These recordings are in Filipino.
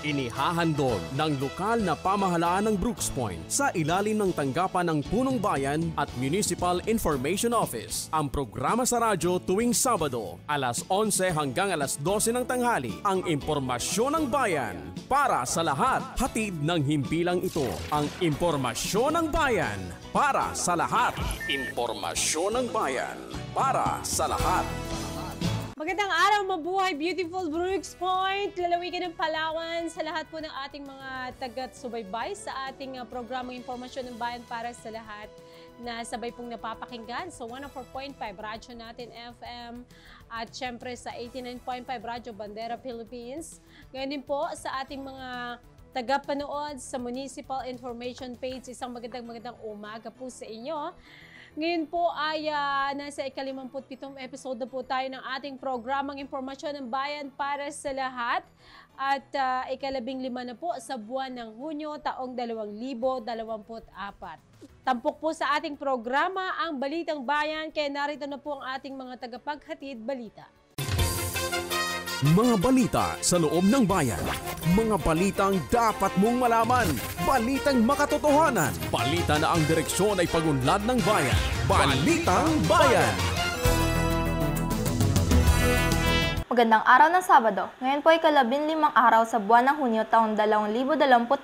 Inihahandog ng lokal na pamahalaan ng Brooks Point sa ilalim ng tanggapan ng Punong Bayan at Municipal Information Office. Ang programa sa radyo tuwing Sabado, alas 11 hanggang alas 12 ng tanghali, ang impormasyon ng bayan para sa lahat. Hatid ng himpilang ito, ang impormasyon ng bayan para sa lahat. Impormasyon ng bayan para sa lahat. Magandang araw, mabuhay, beautiful Brooks Point, lalawigan ng Palawan, sa lahat po ng ating mga taga-subaybay sa ating programang Impormasyon ng Bayan para sa lahat na sabay pong napapakinggan sa 104.5 Radyo Natin FM at syempre sa 89.5 Radyo Bandera Philippines. Ngayon din po sa ating mga taga-panood sa Municipal Information Page, isang magandang umaga po sa inyo. Ngayon po ay nasa ika-57 episode na po tayo ng ating programang Impormasyon ng Bayan para sa lahat. At ika-15 na po sa buwan ng Hunyo taong 2024. Tampok po sa ating programa ang Balitang Bayan, kaya narito na po ang ating mga tagapaghatid balita. Mga balita sa loob ng bayan. Mga balitang dapat mong malaman. Balitang makatotohanan. Balita na ang direksyon ay pagunlad ng bayan. Balitang Bayan. Magandang araw ng Sabado. Ngayon po ay ika-15 araw sa buwan ng Hunyo taong 2024.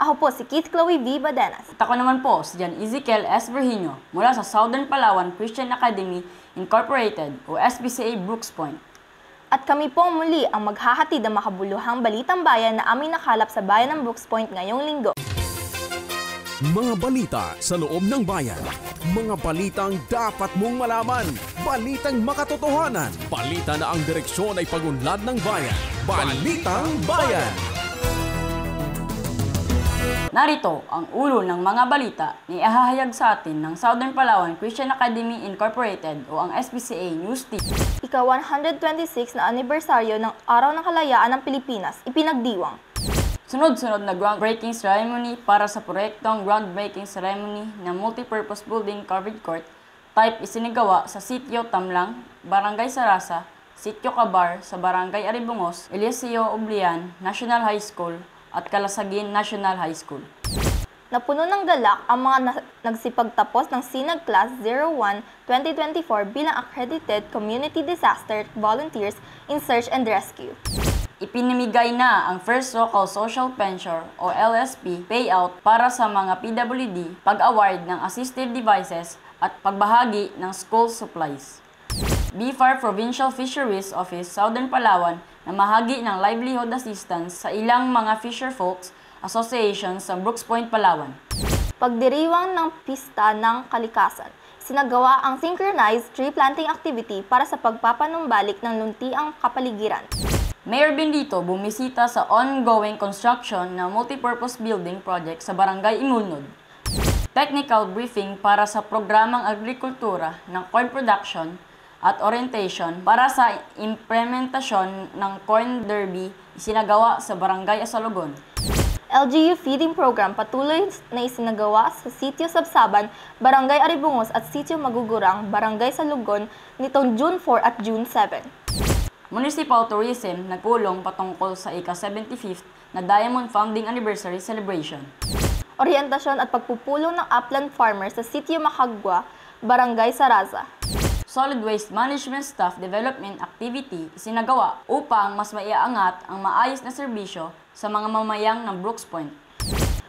Ako po si Keith Chloe V. Badenas. At ako naman po si John Ezekiel S. Virginio mula sa Southern Palawan Christian Academy Incorporated o SPCA Brooks Point. At kami po muli ang maghahatid ng makabuluhang balitang bayan na aming nakalap sa bayan ng Brooks Point ngayong linggo. Mga balita sa loob ng bayan. Mga balitang dapat mong malaman. Balitang makatotohanan. Balita na ang direksyon ay pagunlad ng bayan. Balitang Bayan. Narito ang ulo ng mga balita na ihahayag sa atin ng Southern Palawan Christian Academy Incorporated o ang SPCA News Team. Ika-126 na anibersaryo ng Araw ng Kalayaan ng Pilipinas, ipinagdiwang. Sunod-sunod na groundbreaking ceremony para sa proyektong groundbreaking ceremony ng multipurpose building covered court type isinigawa sa Sitio Tamlang, Barangay Sarasa, Sitio Cabar sa Barangay Aribungos, Eliseo Oblian National High School at Kalasagin National High School. Napuno ng galak ang mga nagsipagtapos ng SINAG Class 01 2024 bilang Accredited Community Disaster Volunteers in Search and Rescue. Ipinamigay na ang First Local Social Pension o LSP payout para sa mga PWD, pag-award ng assistive devices at pagbahagi ng school supplies. BFAR Provincial Fisheries Office Southern Palawan na mahagi ng livelihood assistance sa ilang mga fisherfolks associations sa Brooks Point, Palawan. Pagdiriwang ng Pista ng Kalikasan, sinagawa ang synchronized tree planting activity para sa pagpapanumbalik ng luntiang kapaligiran. Mayor Bendito bumisita sa ongoing construction ng multipurpose building project sa Barangay Imulnod. Technical briefing para sa programang agrikultura ng corn production at orientation para sa implementasyon ng Corn Derby isinagawa sa Barangay Asalogon. LGU feeding program patuloy na isinagawa sa Sitio Sabsaban, Barangay Aribungos at Sitio Magugurang, Barangay Salugon nitong June 4 at June 7. Municipal Tourism nagpulong patungkol sa ika-75th na Diamond Founding Anniversary Celebration. Orientasyon at pagpupulong ng upland farmers sa Sitio Macagua, Barangay Sarasa. Solid Waste Management Staff Development Activity isinagawa upang mas maiangat ang maayos na serbisyo sa mga mamayang ng Brooks Point.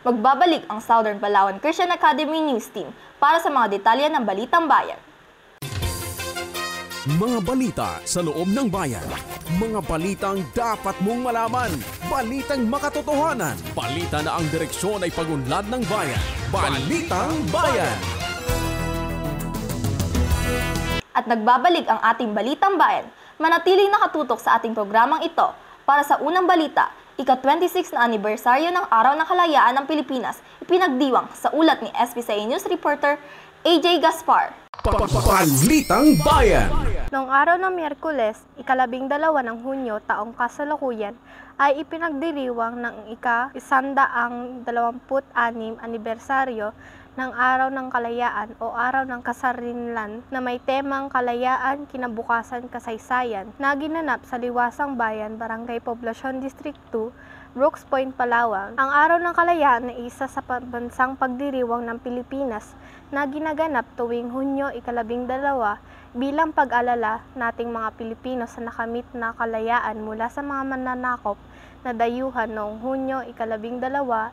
Magbabalik ang Southern Palawan Christian Academy News Team para sa mga detalye ng Balitang Bayan. Mga balita sa loob ng bayan. Mga balitang dapat mong malaman. Balitang makatotohanan. Balita na ang direksyon ay pagunlad ng bayan. Balitang Bayan. At nagbabalik ang ating Balitang Bayan. Manatiling nakatutok sa ating programang ito para sa unang balita, ika-26 na anibersaryo ng Araw ng Kalayaan ng Pilipinas, ipinagdiwang sa ulat ni SPCA News reporter AJ Gaspar. Balitang Bayan. Noong araw ng Miyerkules, ika-12 ng Hunyo taong kasalukuyan, ay ipinagdiriwang ng ika-126 anibersaryo ng Araw ng Kalayaan o Araw ng Kasarinlan na may temang Kalayaan, Kinabukasan, Kasaysayan na ginanap sa Liwasang Bayan, Barangay Poblacion, District 2, Brooks Point, Palawan. Ang Araw ng Kalayaan ay isa sa pambansang pagdiriwang ng Pilipinas na ginaganap tuwing Hunyo 12 bilang pag-alala nating mga Pilipino sa nakamit na kalayaan mula sa mga mananakop na dayuhan noong Hunyo 12,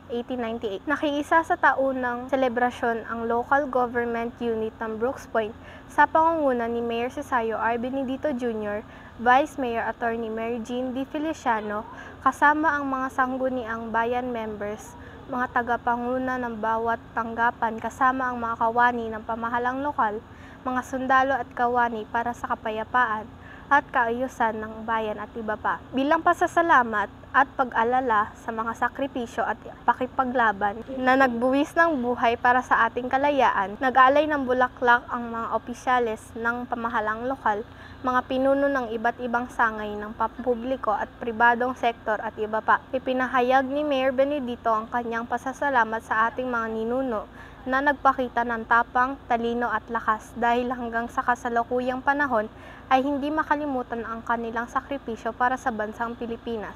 1898. Nakiisa sa taunang selebrasyon ang local government unit ng Brooks Point sa pangunguna ni Mayor Cesario R. Benedito Jr., Vice Mayor Attorney Mary Jean D. Feliciano, kasama ang mga sangguniang bayan members, mga tagapanguna ng bawat tanggapan kasama ang mga kawani ng pamahalang lokal, mga sundalo at kawani para sa kapayapaan at kaayusan ng bayan at iba pa. Bilang pasasalamat at pag-alala sa mga sakripisyo at pakipaglaban na nagbuwis ng buhay para sa ating kalayaan, nag-alay ng bulaklak ang mga opisyales ng pamahalang lokal, mga pinuno ng iba't ibang sangay ng pampubliko at pribadong sektor at iba pa. Ipinahayag ni Mayor Benedito ang kanyang pasasalamat sa ating mga ninuno na nagpakita ng tapang, talino at lakas dahil hanggang sa kasalukuyang panahon ay hindi makalimutan ang kanilang sakripisyo para sa bansang Pilipinas.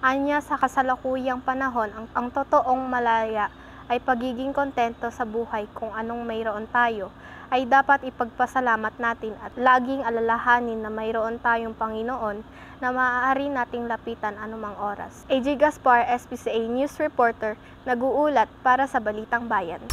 Anya sa kasalukuyang panahon, ang totoong malaya ay pagiging kontento sa buhay kung anong mayroon tayo ay dapat ipagpasalamat natin at laging alalahanin na mayroon tayong Panginoon na maaari nating lapitan anumang oras. AJ Gaspar, SPCA News Reporter, nag-uulat para sa Balitang Bayan.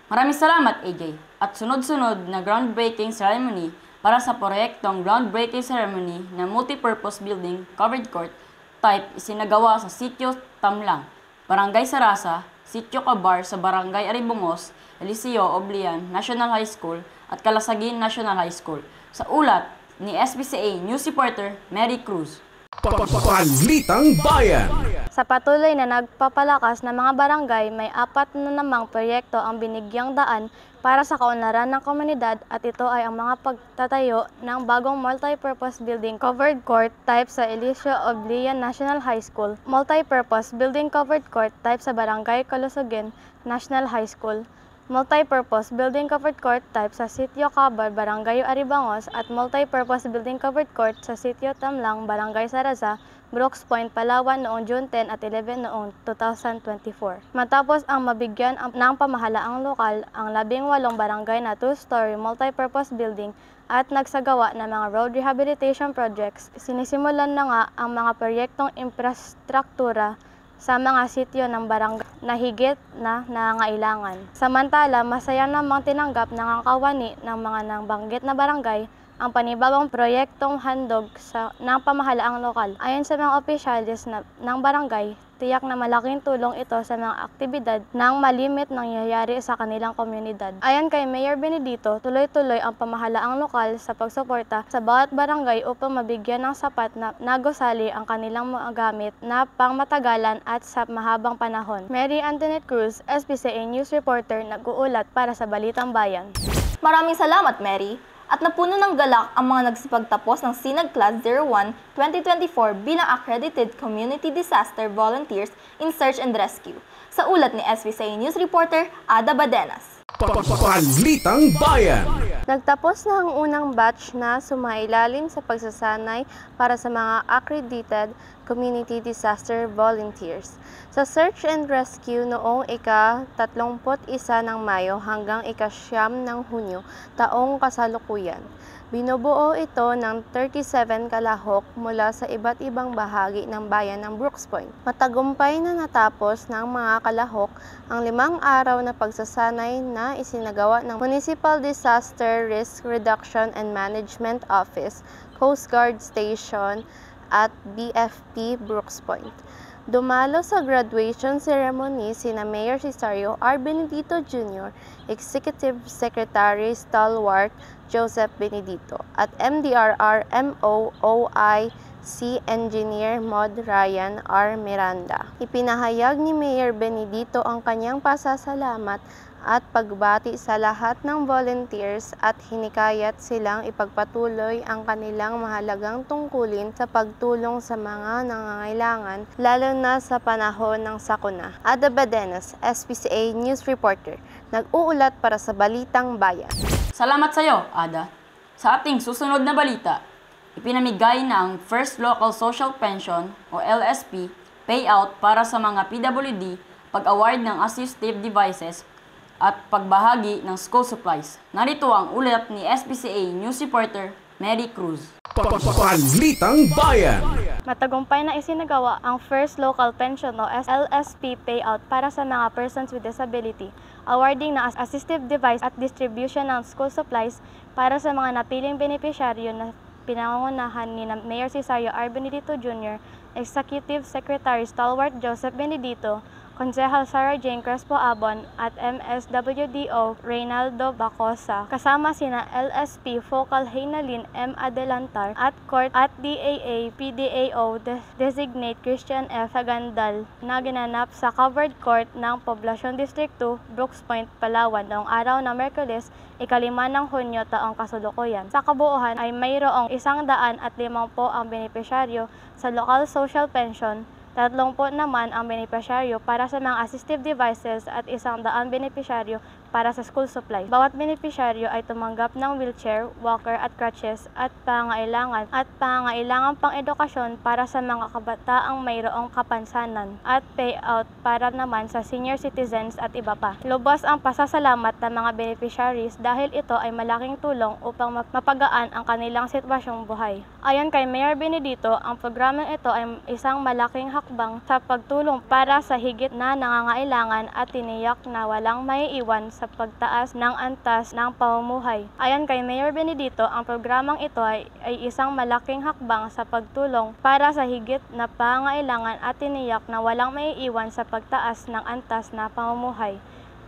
Maraming salamat, AJ. At sunod-sunod na groundbreaking ceremony para sa proyektong groundbreaking ceremony na multipurpose building covered court type isinagawa sa Sitio Tamlang, Barangay Sarasa, Sitio Cabar sa Barangay Aribungos, Eliseo Oblian National High School at Kalasagin National High School. Sa ulat ni SPCA News Reporter Mary Cruz. Balitang Bayan. Sa patuloy na nagpapalakas ng mga barangay, may 4 na namang proyekto ang binigyang daan para sa kaunlaran ng komunidad at ito ay ang mga pagtatayo ng bagong multipurpose building covered court type sa Eliseo Oblian National High School, multipurpose building covered court type sa Barangay Kalusugin National High School, multipurpose building covered court type sa Sitio Cabar, Barangay Aribangos at multipurpose building covered court sa Sitio Tamlang, Barangay Sarasa, Brooks Point, Palawan noong June 10 at 11 noong 2024. Matapos ang mabigyan ng pamahalaang lokal ang 18 barangay na 2-story multipurpose building at nagsagawa ng mga road rehabilitation projects, sinisimulan na nga ang mga proyektong infrastruktura sa mga sityo ng barangay na higit na nangangailangan. Samantala, masaya namang tinanggap ng ang kawani ng mga nabanggit na barangay ang panibagong proyektong handog ng pamahalaang lokal. Ayon sa mga opisyalis ng barangay, tiyak na malaking tulong ito sa mga aktibidad ng malimit nangyayari sa kanilang komunidad. Ayon kay Mayor Benedito, tuloy-tuloy ang pamahalaang lokal sa pagsuporta sa bawat barangay upang mabigyan ng sapat na gusali ang kanilang mga gamit na pangmatagalan at sa mahabang panahon. Mary Antoinette Cruz, SPCA News Reporter, nag-uulat para sa Balitang Bayan. Maraming salamat, Mary. At napuno ng galak ang mga nagsipagtapos ng Sinag Class 01 2024 bilang Accredited Community Disaster Volunteers in Search and Rescue. Sa ulat ni SPCA News Reporter Ada Badenas. Balitang Bayan. Nagtapos na ang unang batch na sumailalim sa pagsasanay para sa mga accredited community disaster volunteers sa search and rescue noong ika-31 ng Mayo hanggang ika-9 ng Hunyo taong kasalukuyan. Binubuo ito ng 37 kalahok mula sa iba't ibang bahagi ng bayan ng Brooks Point. Matagumpay na natapos ng mga kalahok ang 5 araw na pagsasanay na isinagawa ng Municipal Disaster Risk Reduction and Management Office, Coast Guard Station at BFP Brooks Point. Dumalo sa graduation ceremony sina Mayor Cesario R. Benedito Jr., Executive Secretary Stalwart Joseph Benedito, at MDRR MOOIC Engineer Mod Ryan R. Miranda. Ipinahayag ni Mayor Benedito ang kanyang pasasalamat at pagbati sa lahat ng volunteers at hinikayat silang ipagpatuloy ang kanilang mahalagang tungkulin sa pagtulong sa mga nangangailangan, lalo na sa panahon ng sakuna. Ada Badenas, SPCA News Reporter, nag-uulat para sa Balitang Bayan. Salamat sa iyo, Ada. Sa ating susunod na balita, ipinamigay na ang First Local Social Pension o LSP payout para sa mga PWD, pag-award ng assistive devices at pagbahagi ng school supplies. Narito ang ulat ni SPCA News Reporter Mary Cruz. Balitang Bayan. Matagumpay na isinagawa ang First Local Pension o LSP payout para sa mga persons with disability, awarding ng assistive device at distribution ng school supplies para sa mga napiling benepisyaryo na pinangungunahan ni Mayor Cesario R. Benedito Jr., Executive Secretary Stalwart Joseph Benedito, Konsehal Sarah Jane Crespo Abon at MSWDO Reynaldo Bacosa, kasama sina LSP Focal Heynalin M. Adelantar at Court at DAA PDAO Designate Christian F. Hagandal na ginanap sa covered court ng Poblacion District 2, Brooks Point, Palawan noong araw ng Miyerkules, 5 ng Hunyo taong kasalukuyan. Sa kabuuan ay mayroong 150 ang benepisyaryo sa local social pension, 30 naman ang benepisyaryo para sa mga assistive devices at 100 benepisyaryo para sa school supplies. Bawat benepisyaryo ay tumanggap ng wheelchair, walker at crutches at pangailangan pang edukasyon para sa mga kabataang mayroong kapansanan at payout para naman sa senior citizens at iba pa. Lubos ang pasasalamat ng mga beneficiaries dahil ito ay malaking tulong upang mapagaan ang kanilang sitwasyong buhay. Ayon kay Mayor Benedito, ang programang ito ay isang malaking hakbang sa pagtulong para sa higit na nangangailangan at tiniyak na walang maiiwan sa pagtaas ng antas ng pamumuhay. Ayon kay Mayor Benedito, ang programang ito ay isang malaking hakbang sa pagtulong para sa higit na pangailangan at tiniyak na walang maiiwan sa pagtaas ng antas na pamumuhay.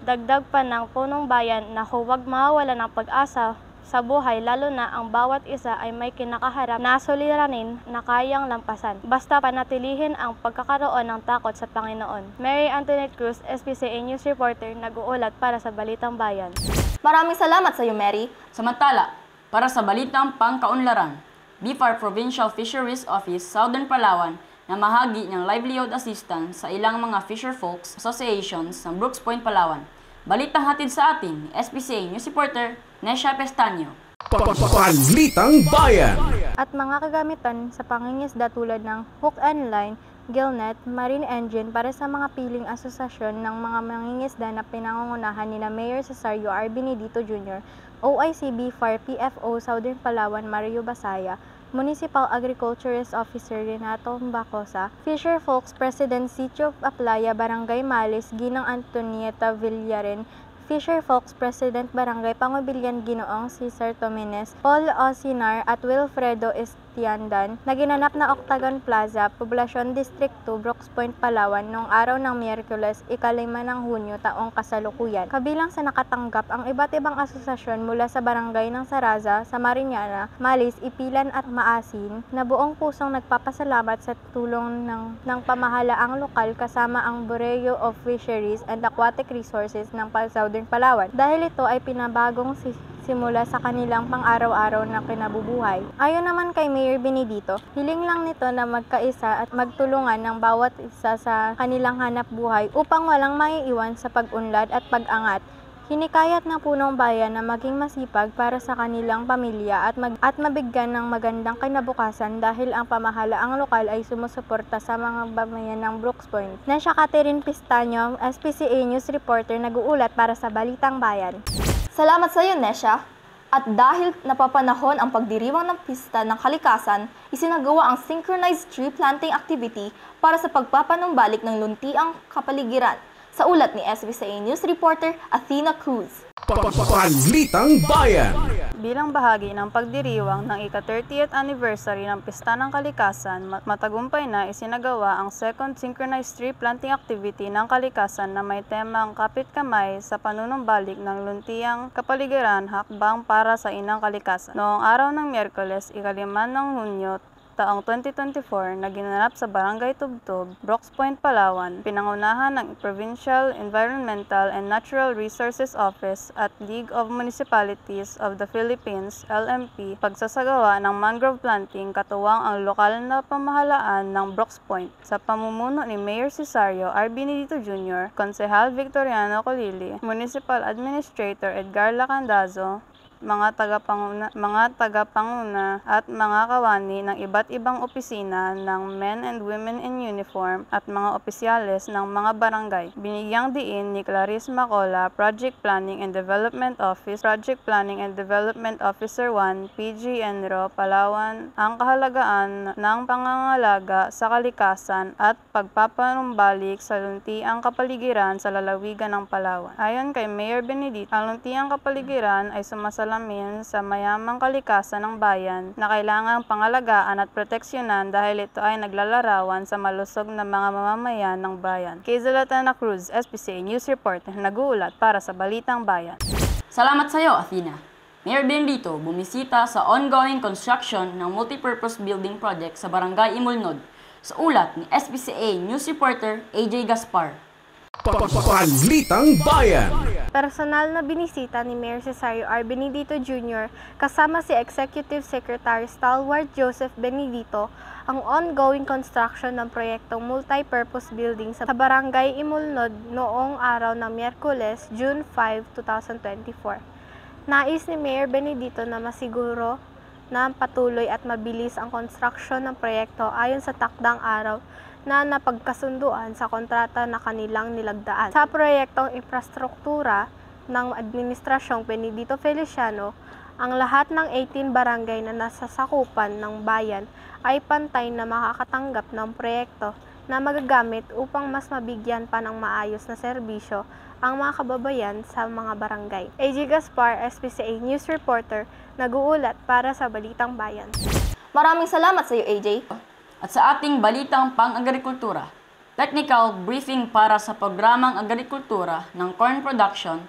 Dagdag pa ng punong bayan na huwag mawawala ng pag-asa sa buhay, lalo na ang bawat isa ay may kinakaharap na suliranin na kayang lampasan. Basta panatilihin ang pagkakaroon ng takot sa Panginoon. Mary Antoinette Cruz, SPCA News Reporter, nag-uulat para sa Balitang Bayan. Maraming salamat sa iyo, Mary. Samantala, para sa Balitang Pangkaunlaran, BIFAR Provincial Fisheries Office, Southern Palawan, na mahagi ng livelihood assistance sa ilang mga fisher folks associations ng Brooks Point, Palawan. Balitang hatid sa atin, SPCA News Reporter, Nesha Pestaño. Balitang Bayan. At mga kagamitan sa pangingisda tulad ng hook and line, gillnet, marine engine para sa mga piling asosasyon ng mga mangingisda na pinangungunahan ni Mayor Cesario R. Benedito Jr., OIC BIFAR PFO Southern Palawan Mario Basaya, Municipal Agriculturist Officer Renato Bacosa, Fisher Folks President Sitio Aplaya, Barangay Malis, Ginang Antonieta Villaren, Fisher Folks President Barangay Pangubilyan Ginoong Cesar Tomenes, Paul Osinar at Wilfredo Estiandan na ginanap na Octagon Plaza, Poblacion District 2, Brooks Point, Palawan noong araw ng Miyerkules, 5 ng Hunyo taong kasalukuyan. Kabilang sa nakatanggap ang iba't ibang asosasyon mula sa barangay ng Saraza, Samariñana, Malis, Ipilan at Maasin na buong pusong nagpapasalamat sa tulong ng pamahalaang lokal kasama ang Bureau of Fisheries and Aquatic Resources ng Southern Palawan dahil ito ay pinabagong simula sa kanilang pang-araw-araw na kinabubuhay. Ayon naman kay Mayor Benedito, hiling lang nito na magkaisa at magtulungan ng bawat isa sa kanilang hanap buhay upang walang maiiwan sa pag-unlad at pag-angat. Hinikayat ng punong bayan na maging masipag para sa kanilang pamilya at mabigyan ng magandang kinabukasan dahil ang pamahalaang lokal ay sumusuporta sa mga babayan ng Brooks Point. Nesha Catherine Pistaño, SPCA News Reporter, nag-uulat para sa Balitang Bayan. Salamat sa iyo, Nesha. At dahil napapanahon ang pagdiriwang ng pista ng kalikasan, isinagawa ang synchronized tree planting activity para sa pagpapanumbalik ng luntiang kapaligiran. Sa ulat ni SBCA News Reporter Athena Cruz. Balitang Bayan. Bilang bahagi ng pagdiriwang ng ika-30th anniversary ng Pista ng Kalikasan, matagumpay na isinagawa ang second synchronized tree planting activity ng kalikasan na may temang kapit kamay sa panunumbalik ng luntiang kapaligiran, hakbang para sa inang kalikasan. Noong araw ng Miyerkules, 5 ng Hunyo taong 2024 na ginanap sa Barangay Tubtub, Brooks Point, Palawan, pinangunahan ng Provincial Environmental and Natural Resources Office at League of Municipalities of the Philippines, LMP, pagsasagawa ng mangrove planting katuwang ang lokal na pamahalaan ng Brooks Point sa pamumuno ni Mayor Cesario R. Benedito Jr., Konsehal Victoriano Colili, Municipal Administrator Edgar Lacandazo, mga tagapanguna at mga kawani ng iba't ibang opisina ng men and women in uniform at mga opisyales ng mga barangay. Binigyang diin ni Clarice Macola, Project Planning and Development Office, Project Planning and Development Officer 1, PG Enro, Palawan, ang kahalagaan ng pangangalaga sa kalikasan at pagpapanumbalik sa luntiang kapaligiran sa lalawigan ng Palawan. Ayon kay Mayor Benedito, ang luntiang kapaligiran ay sumasalamin sa mayamang kalikasan ng bayan na kailangang pangalagaan at proteksyonan dahil ito ay naglalarawan sa malusog na mga mamamayan ng bayan. Kay Zoltana Cruz, SPCA News Reporter, nag-uulat para sa Balitang Bayan. Salamat sa iyo, Athena. Mayor Benedito bumisita sa ongoing construction ng multipurpose building project sa Barangay Imulnod sa ulat ni SPCA News Reporter AJ Gaspar. Balitang Bayan. Personal na binisita ni Mayor Cesario R. Benedito Jr. kasama si Executive Secretary Stalwart Joseph Benedito ang ongoing construction ng proyektong multi-purpose building sa Barangay Imulnod noong araw ng Miyerkules, June 5, 2024. Nais ni Mayor Benedito na masiguro na patuloy at mabilis ang construction ng proyekto ayon sa takdang araw na napagkasunduan sa kontrata na kanilang nilagdaan. Sa proyektong infrastruktura ng Administrasyong Benedito Feliciano, ang lahat ng 18 barangay na nasasakupan ng bayan ay pantay na makakatanggap ng proyekto na magagamit upang mas mabigyan pa ng maayos na serbisyo ang mga kababayan sa mga barangay. AJ Gaspar, SPCA News Reporter, nag-uulat para sa Balitang Bayan. Maraming salamat sa iyo, AJ. At sa ating balitang pang-agrikultura, technical briefing para sa programang agrikultura ng corn production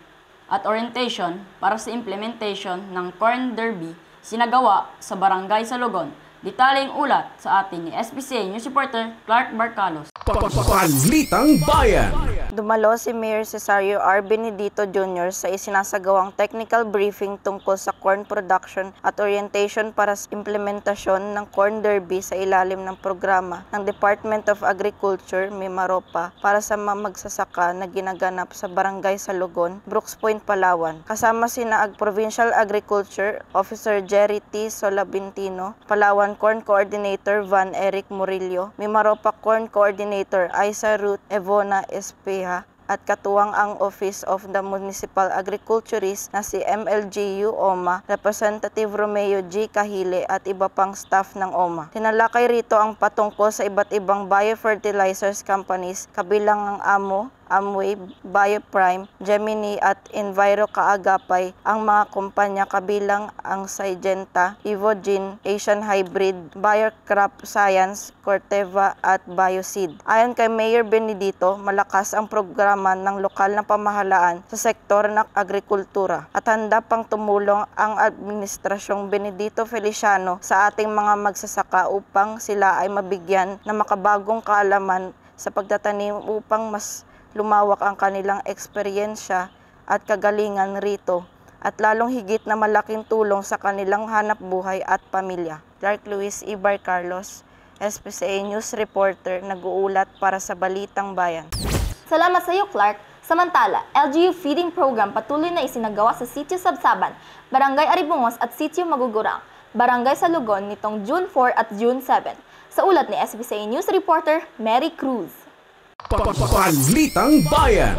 at orientation para sa implementation ng Corn Derby sinagawa sa Barangay Salogon. Detalyeng ulat sa ating ni SPCA News Reporter Clark Barcalos. Balitang Bayan. Dumalo si Mayor Cesario R. Benedito Jr. sa isinasagawang technical briefing tungkol sa corn production at orientation para sa implementasyon ng Corn Derby sa ilalim ng programa ng Department of Agriculture, Mimaropa, para sa mga magsasaka na ginaganap sa Barangay Salogon, Brooks Point, Palawan. Kasama sina Provincial Agriculture Officer Jerry T. Solabintino, Palawan Corn Coordinator Van Eric Murillo, Mimaropa Corn Coordinator Isa Ruth Evona Espeja, at katuwang ang Office of the Municipal Agriculturist na si MLGU OMA, Representative Romeo G. Kahile at iba pang staff ng OMA. Tinalakay rito ang patungkol sa iba't ibang biofertilizers companies kabilang ang Amway, Bioprime, Gemini at Enviro Kaagapay, ang mga kumpanya kabilang ang Syngenta, Evogene, Asian Hybrid, Biocrop Science, Corteva at Bioseed. Ayon kay Mayor Benedito, malakas ang programa ng lokal na pamahalaan sa sektor ng agrikultura at handa pang tumulong ang Administrasyong Benedito Feliciano sa ating mga magsasaka upang sila ay mabigyan ng makabagong kaalaman sa pagtatanim upang mas lumawak ang kanilang eksperyensya at kagalingan rito at lalong higit na malaking tulong sa kanilang hanap buhay at pamilya. Clark Luis Ibar Carlos, SPCA News Reporter, nag-uulat para sa Balitang Bayan. Salamat sa iyo, Clark. Samantala, LGU Feeding Program patuloy na isinagawa sa Sitio Sabsaban, Barangay Aribungos at Sitio Magugurang, Barangay Salogon nitong June 4 at June 7. Sa ulat ni SPCA News Reporter Mary Cruz. Balitang Bayan.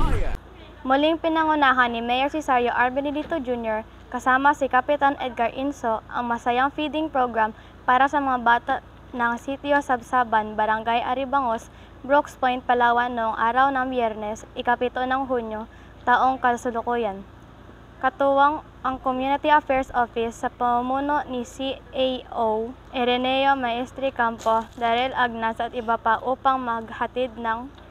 Muling pinangunahan ni Mayor Cesario R. Benedito Jr. kasama si Kapitan Edgar Inso ang masayang feeding program para sa mga bata ng Sitio Sabsaban, Barangay Aribangos, Brooks Point, Palawan noong araw ng Biyernes, ika-7 ng Hunyo, taong kasalukuyan. Katuwang ang Community Affairs Office sa pamumuno ni CAO Ireneo Maestri Campo, Darrell Agnas at iba pa upang maghatid ng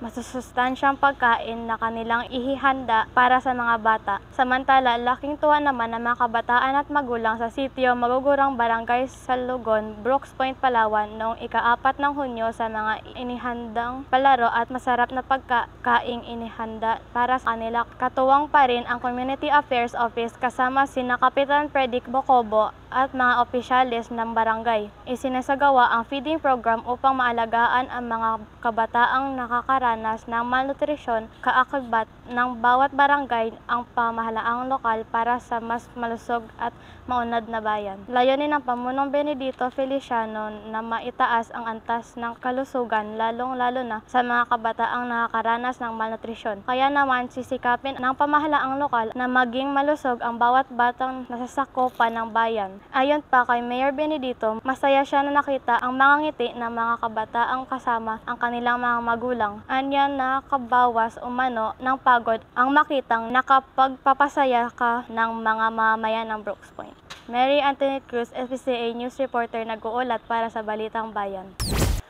masusustansyang pagkain na kanilang ihihanda para sa mga bata. Samantala, laking tuwa naman ng mga kabataan at magulang sa sitio Magugurang Barangay Salugon, Brooks Point, Palawan noong ika-4 ng Hunyo sa mga inihandang palaro at masarap na pagkaing inihanda para sa kanila. Katuwang pa rin ang Community Affairs Office kasama sina Kapitan Predic Bocobo at mga opisyalis ng barangay. Isinasagawa ang feeding program upang maalagaan ang mga kabataang nakakaranas ng malnutrisyon. Kaakibat ng bawat barangay ang pamahalaang lokal para sa mas malusog at maunlad na bayan. Layunin ng Pamunong Benedito Feliciano na maitaas ang antas ng kalusugan, lalong-lalo na sa mga kabataang nakakaranas ng malnutrisyon. Kaya naman sisikapin ng pamahalaang lokal na maging malusog ang bawat batang nasasakupan ng bayan. Ayon pa kay Mayor Benedito, masaya siya na nakita ang mga ngiti ng mga kabataang kasama ang kanilang mga magulang. Anya nakakabawas umano ng pagod ang makitang nakapagpapasaya ka ng mga mamamayan ng Brooks Point. Mary Antoinette Cruz, SBCA News Reporter, nag-uulat para sa Balitang Bayan.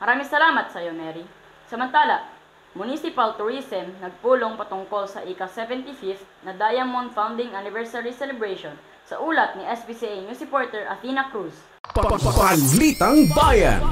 Maraming salamat sa iyo, Mary. Samantala, Municipal Tourism nagpulong patungkol sa ika-75th na Diamond Founding Anniversary Celebration sa ulat ni SBCA News Reporter Athena Cruz. Balitang Bayan.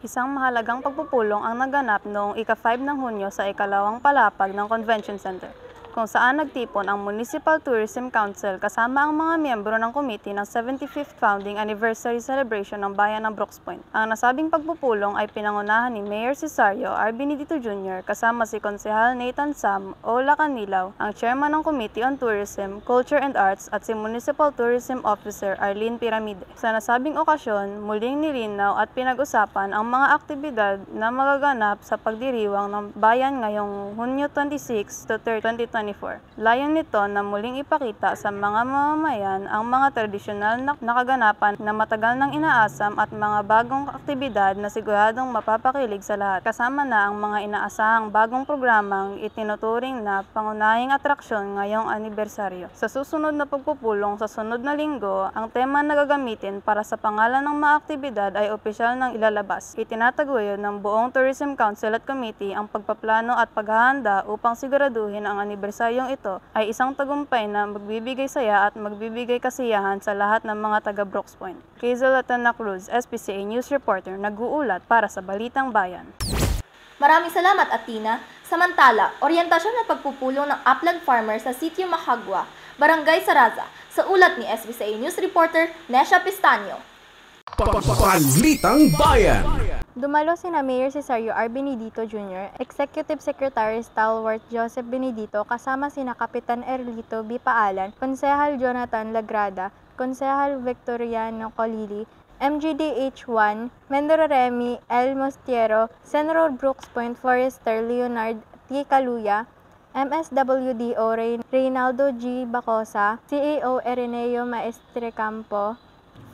Isang mahalagang pagpupulong ang naganap noong ika-5 ng Hunyo sa ikalawang palapag ng Convention Center, kung saan nagtipon ang Municipal Tourism Council kasama ang mga miyembro ng committee ng 75th Founding Anniversary Celebration ng Bayan ng Brooks Point. Ang nasabing pagpupulong ay pinangunahan ni Mayor Cesario R. Benedito Jr. kasama si Konsehal Nathan Sam Ola Canilaw, ang chairman ng Committee on Tourism, Culture and Arts at si Municipal Tourism Officer Arlene Piramide. Sa nasabing okasyon, muling nilinaw at pinag-usapan ang mga aktibidad na magaganap sa pagdiriwang ng bayan ngayong Hunyo 26 to 30, 2024. Layon nito na muling ipakita sa mga mamamayan ang mga tradisyonal na nakaganapan na matagal nang inaasam at mga bagong aktibidad na siguradong mapapakilig sa lahat. Kasama na ang mga inaasahang bagong programang itinuturing na pangunahing atraksyon ngayong anibersaryo. Sa susunod na pagpupulong sa sunod na linggo, ang tema na gagamitin para sa pangalan ng mga aktibidad ay opisyal ng ilalabas. Itinataguyod ng buong Tourism Council at Committee ang pagpaplano at paghahanda upang siguraduhin ang anibersaryong ito ay isang tagumpay na magbibigay saya at magbibigay kasiyahan sa lahat ng mga taga Brooks Point. Hazel Athena Cruz, SBCA News Reporter, nag-uulat para sa Balitang Bayan. Maraming salamat, Athena. Samantala, oryentasyon at pagpupulong ng upland farmer sa Sitio Mahagwa, Barangay Saraza, sa ulat ni SBCA News Reporter Nesha Pistanio. Balitang Bayan. Dumalo sina Mayor Cesario R. Benedito Jr., Executive Secretary Stalwart Joseph Benedito kasama sina Kapitan Erlito B. Paalan, Konsehal Jonathan Lagrada, Konsehal Victoriano Colili, MGDH1, Mendoro Remy L. Mostiero, Senador Brooks Point Forester Leonard T. Caluya, MSWDO Reynaldo G. Bacosa, CEO Erineo Maestre Campo,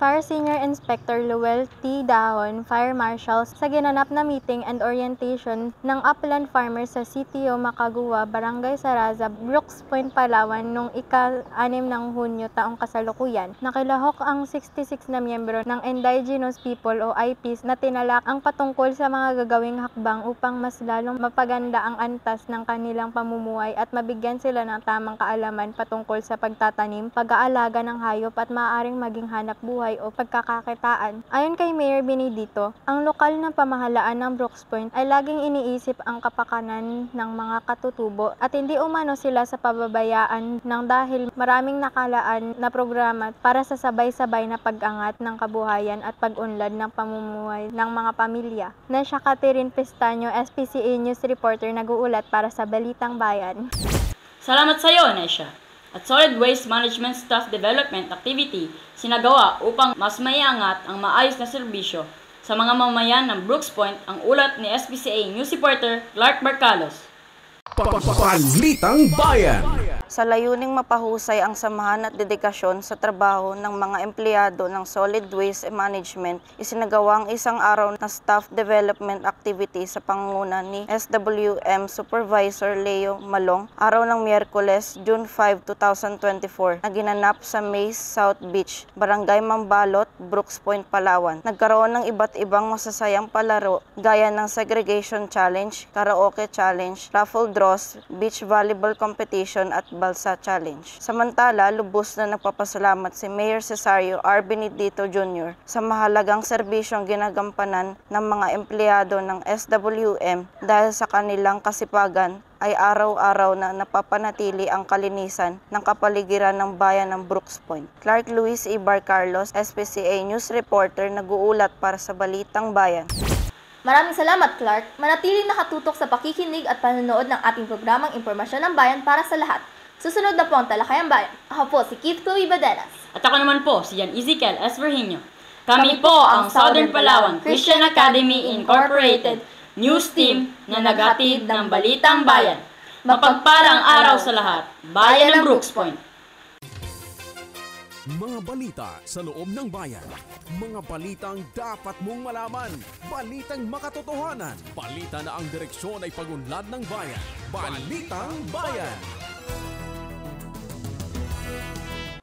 Fire Senior Inspector Luel T. Dahon, Fire Marshals, sa ginanap na meeting and orientation ng upland farmers sa Sitio Makagua, Barangay Saraza, Brooks Point, Palawan noong ika-6 ng Hunyo taong kasalukuyan. Nakilahok ang 66 na miyembro ng Indigenous People o IPs na tinalak ang patungkol sa mga gagawing hakbang upang mas lalong mapaganda ang antas ng kanilang pamumuhay at mabigyan sila ng tamang kaalaman patungkol sa pagtatanim, pag-aalaga ng hayop at maaaring maging hanap buhay o pagkakakitaan. Ayon kay Mayor Benedito, ang lokal na pamahalaan ng Brooks Point ay laging iniisip ang kapakanan ng mga katutubo at hindi umano sila sa pababayaan ng dahil maraming nakalaan na programa para sa sabay-sabay na pag-angat ng kabuhayan at pag-unlad ng pamumuhay ng mga pamilya. Nesha Catherine Pistanio, SPCA News Reporter, nag-uulat para sa Balitang Bayan. Salamat sa iyo, Nesha. At Solid Waste Management Staff Development Activity sinagawa upang mas maiangat ang maayos na serbisyo sa mga mamamayan ng Brooks Point, ang ulat ni SBCA News Reporter Clark Barcalos. Balitang Bayan. Sa layuning mapahusay ang samahan at dedikasyon sa trabaho ng mga empleyado ng Solid Waste Management, isinagawa ang isang araw na staff development activity sa pangunguna ni SWM Supervisor Leo Malong, araw ng Miyerkules, June 5, 2024, na ginanap sa Mays South Beach, Barangay Mambalot, Brooks Point, Palawan. Nagkaroon ng iba't ibang masasayang palaro gaya ng Segregation Challenge, Karaoke Challenge, Raffle Draws, Beach Volleyball Competition at Balsa Challenge. Samantala, lubos na nagpapasalamat si Mayor Cesario R. Benedito Jr. sa mahalagang serbisyong ginagampanan ng mga empleyado ng SWM dahil sa kanilang kasipagan ay araw-araw na napapanatili ang kalinisan ng kapaligiran ng bayan ng Brooks Point. Clark Luis Ibar Carlos, SPCA News Reporter, nag-uulat para sa Balitang Bayan. Maraming salamat, Clark. Manatiling nakatutok sa pakikinig at panonood ng ating programang Impormasyon ng Bayan para sa lahat. Susunod na po ang Talakayang Bayan. Ako po si Keith Chloe Badenas. At ako naman po si Jan Ezekiel S. Virginio. Kami po ang Southern Palawan Christian Academy Incorporated News Team na naghatid ng Balitang Bayan. Mapagpalang araw sa lahat, Bayan ng Brooks Point. Mga balita sa loob ng bayan. Mga balitang dapat mong malaman. Balitang makatotohanan. Balita na ang direksyon ay pagunlad ng bayan. Balitang Bayan.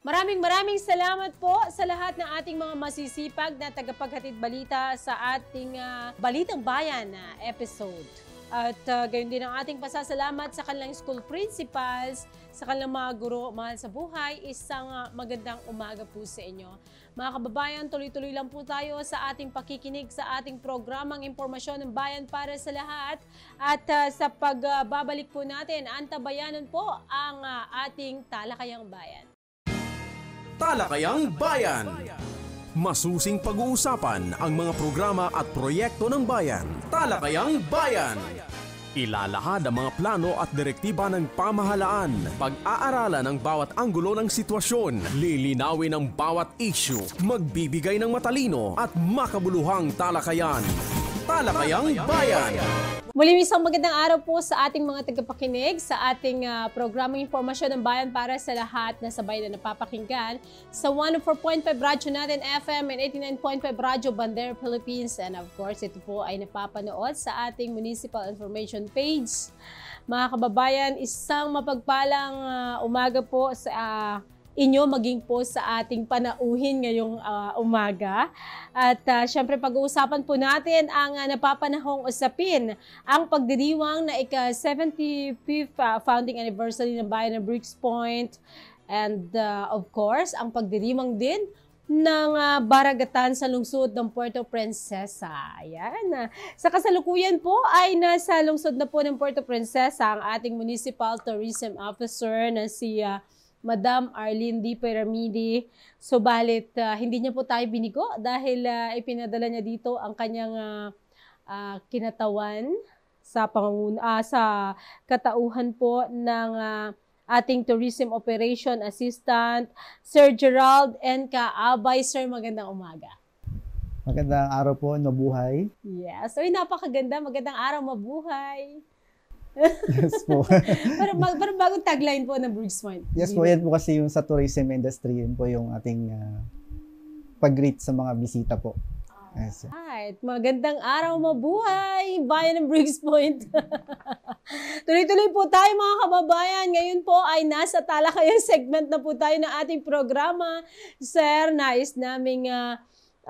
Maraming salamat po sa lahat ng ating mga masisipag na tagapaghatid balita sa ating Balitang Bayan na episode. At gayon din ang ating pasasalamat sa kanilang school principals, sa kanilang mga guro, mahal sa buhay. Isang magandang umaga po sa inyo. Mga kababayan, tuloy-tuloy lang po tayo sa ating pakikinig sa ating programang Impormasyon ng Bayan para sa lahat. At sa pagbabalik po natin, antabayanan po ang ating Talakayang Bayan. Talakayang Bayan. Masusing pag-uusapan ang mga programa at proyekto ng bayan. Talakayang Bayan. Ilalahad ang mga plano at direktiba ng pamahalaan. Pag-aaralan ang bawat anggulo ng sitwasyon. Lilinawin ang bawat issue. Magbibigay ng matalino at makabuluhang talakayan. Talakayang Bayan. Muli isang magandang araw po sa ating mga tagapakinig sa ating programang Impormasyon ng Bayan para sa lahat na sabay na napapakinggan sa 104.5 Radyo natin FM and 89.5 Radyo Bandera Philippines. And of course, ito po ay napapanood sa ating Municipal Information page. Mga kababayan, isang mapagpalang umaga po sa inyo maging po sa ating panauhin ngayong umaga. At syempre pag-uusapan po natin ang napapanahong usapin, ang pagdiriwang na ika-75th founding anniversary ng Bayan ng Brooks Point. And of course, ang pagdiriwang din ng baragatan sa lungsod ng Puerto Princesa. Ayan. Sa kasalukuyan po ay nasa lungsod na po ng Puerto Princesa ang ating Municipal Tourism Officer na si Madam Arlene D. Piramidi. Subalit, hindi niya po tayo binigo dahil ipinadala niya dito ang kanyang kinatawan sa sa katauhan po ng ating Tourism Operation Assistant, Sir Gerald N. Abay. Sir, magandang umaga. Magandang araw po, mabuhay. Yes. So, napakaganda. Magandang araw, mabuhay. Yes po. Parang bagong tagline po ng Brooks Point. Yes po, yan po kasi yung sa tourism industry, yun po yung ating pag-greet sa mga bisita po. Yes. Right. Magandang araw, mabuhay, Bayan ng Brooks Point. Tuloy-tuloy po tayo mga kababayan. Ngayon po ay nasa talakayang segment na po tayo ng ating programa. Sir, nais naming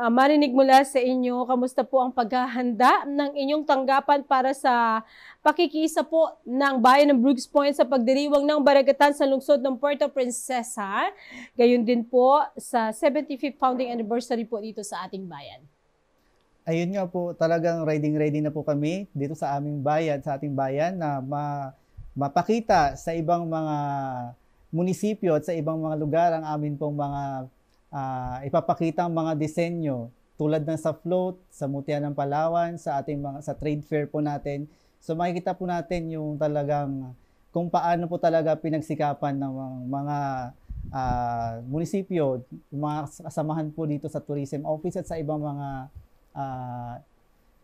marinig mula sa inyo, kamusta po ang paghahanda ng inyong tanggapan para sa pakikisa po ng Bayan ng Brooks Point sa pagdiriwang ng baragatan sa lungsod ng Puerto Princesa. Gayon din po sa 75th founding anniversary po dito sa ating bayan. Ayun nga po, talagang ready na po kami dito sa aming bayan, sa ating bayan na mapakita sa ibang mga munisipyo at sa ibang mga lugar ang amin pong mga ipapakita ang mga disenyo tulad ng sa float, sa Mutya ng Palawan, sa ating sa trade fair po natin. So makikita po natin yung talagang kung paano po talaga pinagsikapan ng mga munisipyo, mga kasamahan po dito sa tourism office at sa ibang mga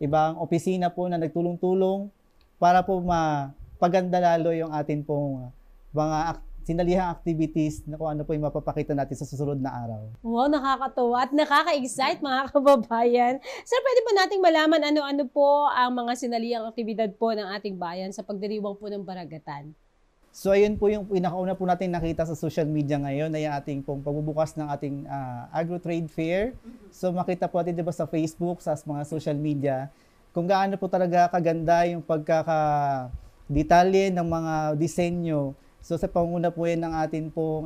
ibang opisina po na nagtulong-tulong para po mapaganda lalo yung atin pong mga sinalihang activities na kung ano po yung mapapakita natin sa susunod na araw. Wow, nakakatuwa at nakaka-excite mga kababayan. Sir, pwede ba nating malaman ano-ano po ang mga sinalihang aktibidad po ng ating bayan sa pagdiriwang po ng baragatan? So ayun po yung pinakauna po natin nakita sa social media ngayon na yung ating pong pagbubukas ng ating agro-trade fair. So makita po natin diba sa Facebook, sa mga social media, kung gaano po talaga kaganda yung pagkakadetalye ng mga disenyo. So sa panguna po yan ng atin pong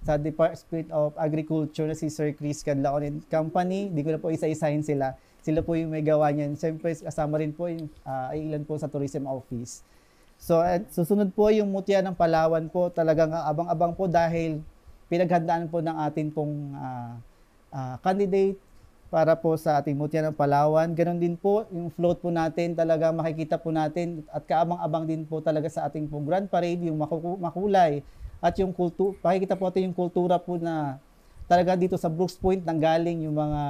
sa Department of Agriculture na si Sir Chris Cadlaon and Company. Di ko na po isa-isahin sila. Sila po yung may gawa niyan. Siyempre kasama rin po yung ilan po sa Tourism Office. So, susunod po yung Mutya ng Palawan po, talagang abang-abang po dahil pinaghandaan po ng atin pong candidate para po sa ating Mutya ng Palawan. Ganon din po, yung float po natin, talaga makikita po natin at kaabang-abang din po talaga sa ating pong Grand Parade, yung makulay at yung pakikita po natin yung kultura po na talaga dito sa Brooks Point nanggaling yung mga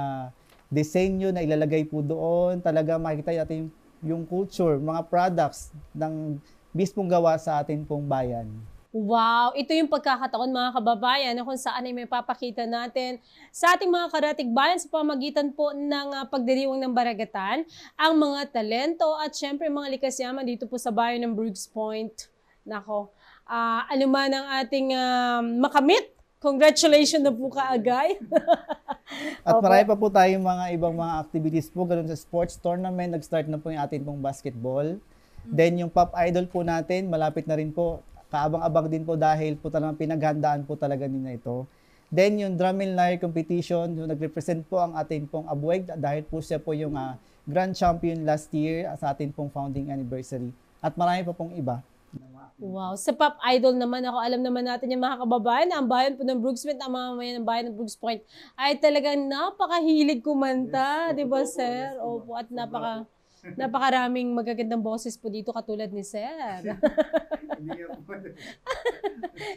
disenyo na ilalagay po doon. Talaga makikita natin yung culture, mga products ng mismong gawa sa atin pong bayan. Wow! Ito yung pagkakataon mga kababayan na kung saan ay may papakita natin sa ating mga karatig bayan sa pamagitan po ng pagdiriwang ng baragatan, ang mga talento at syempre mga likas yaman dito po sa bayan ng Brooks Point. Nako, ano man ang ating makamit, congratulations na po kaagay. At marami pa po tayong mga ibang mga activities po, ganoon sa sports tournament, nag-start na po yung atin pong basketball. Then yung Pop Idol po natin, malapit na rin po, kaabang-abang din po dahil po talagang pinaghandaan po talaga nila ito. Then yung Drum and Lyre competition, yung nag-represent po ang ating pong Abueg dahil po siya po yung grand champion last year sa ating pong founding anniversary. At marami pa pong iba. Wow. Sa Pop Idol naman ako, alam naman natin yung mga kababayan na ang bayan po ng Brooks Point, ang mamamayan ng bayan ng Brooks Point ay talagang napakahilig kumanta, di ba, sir? Opo, at napakaraming magagandang boses po dito katulad ni sir.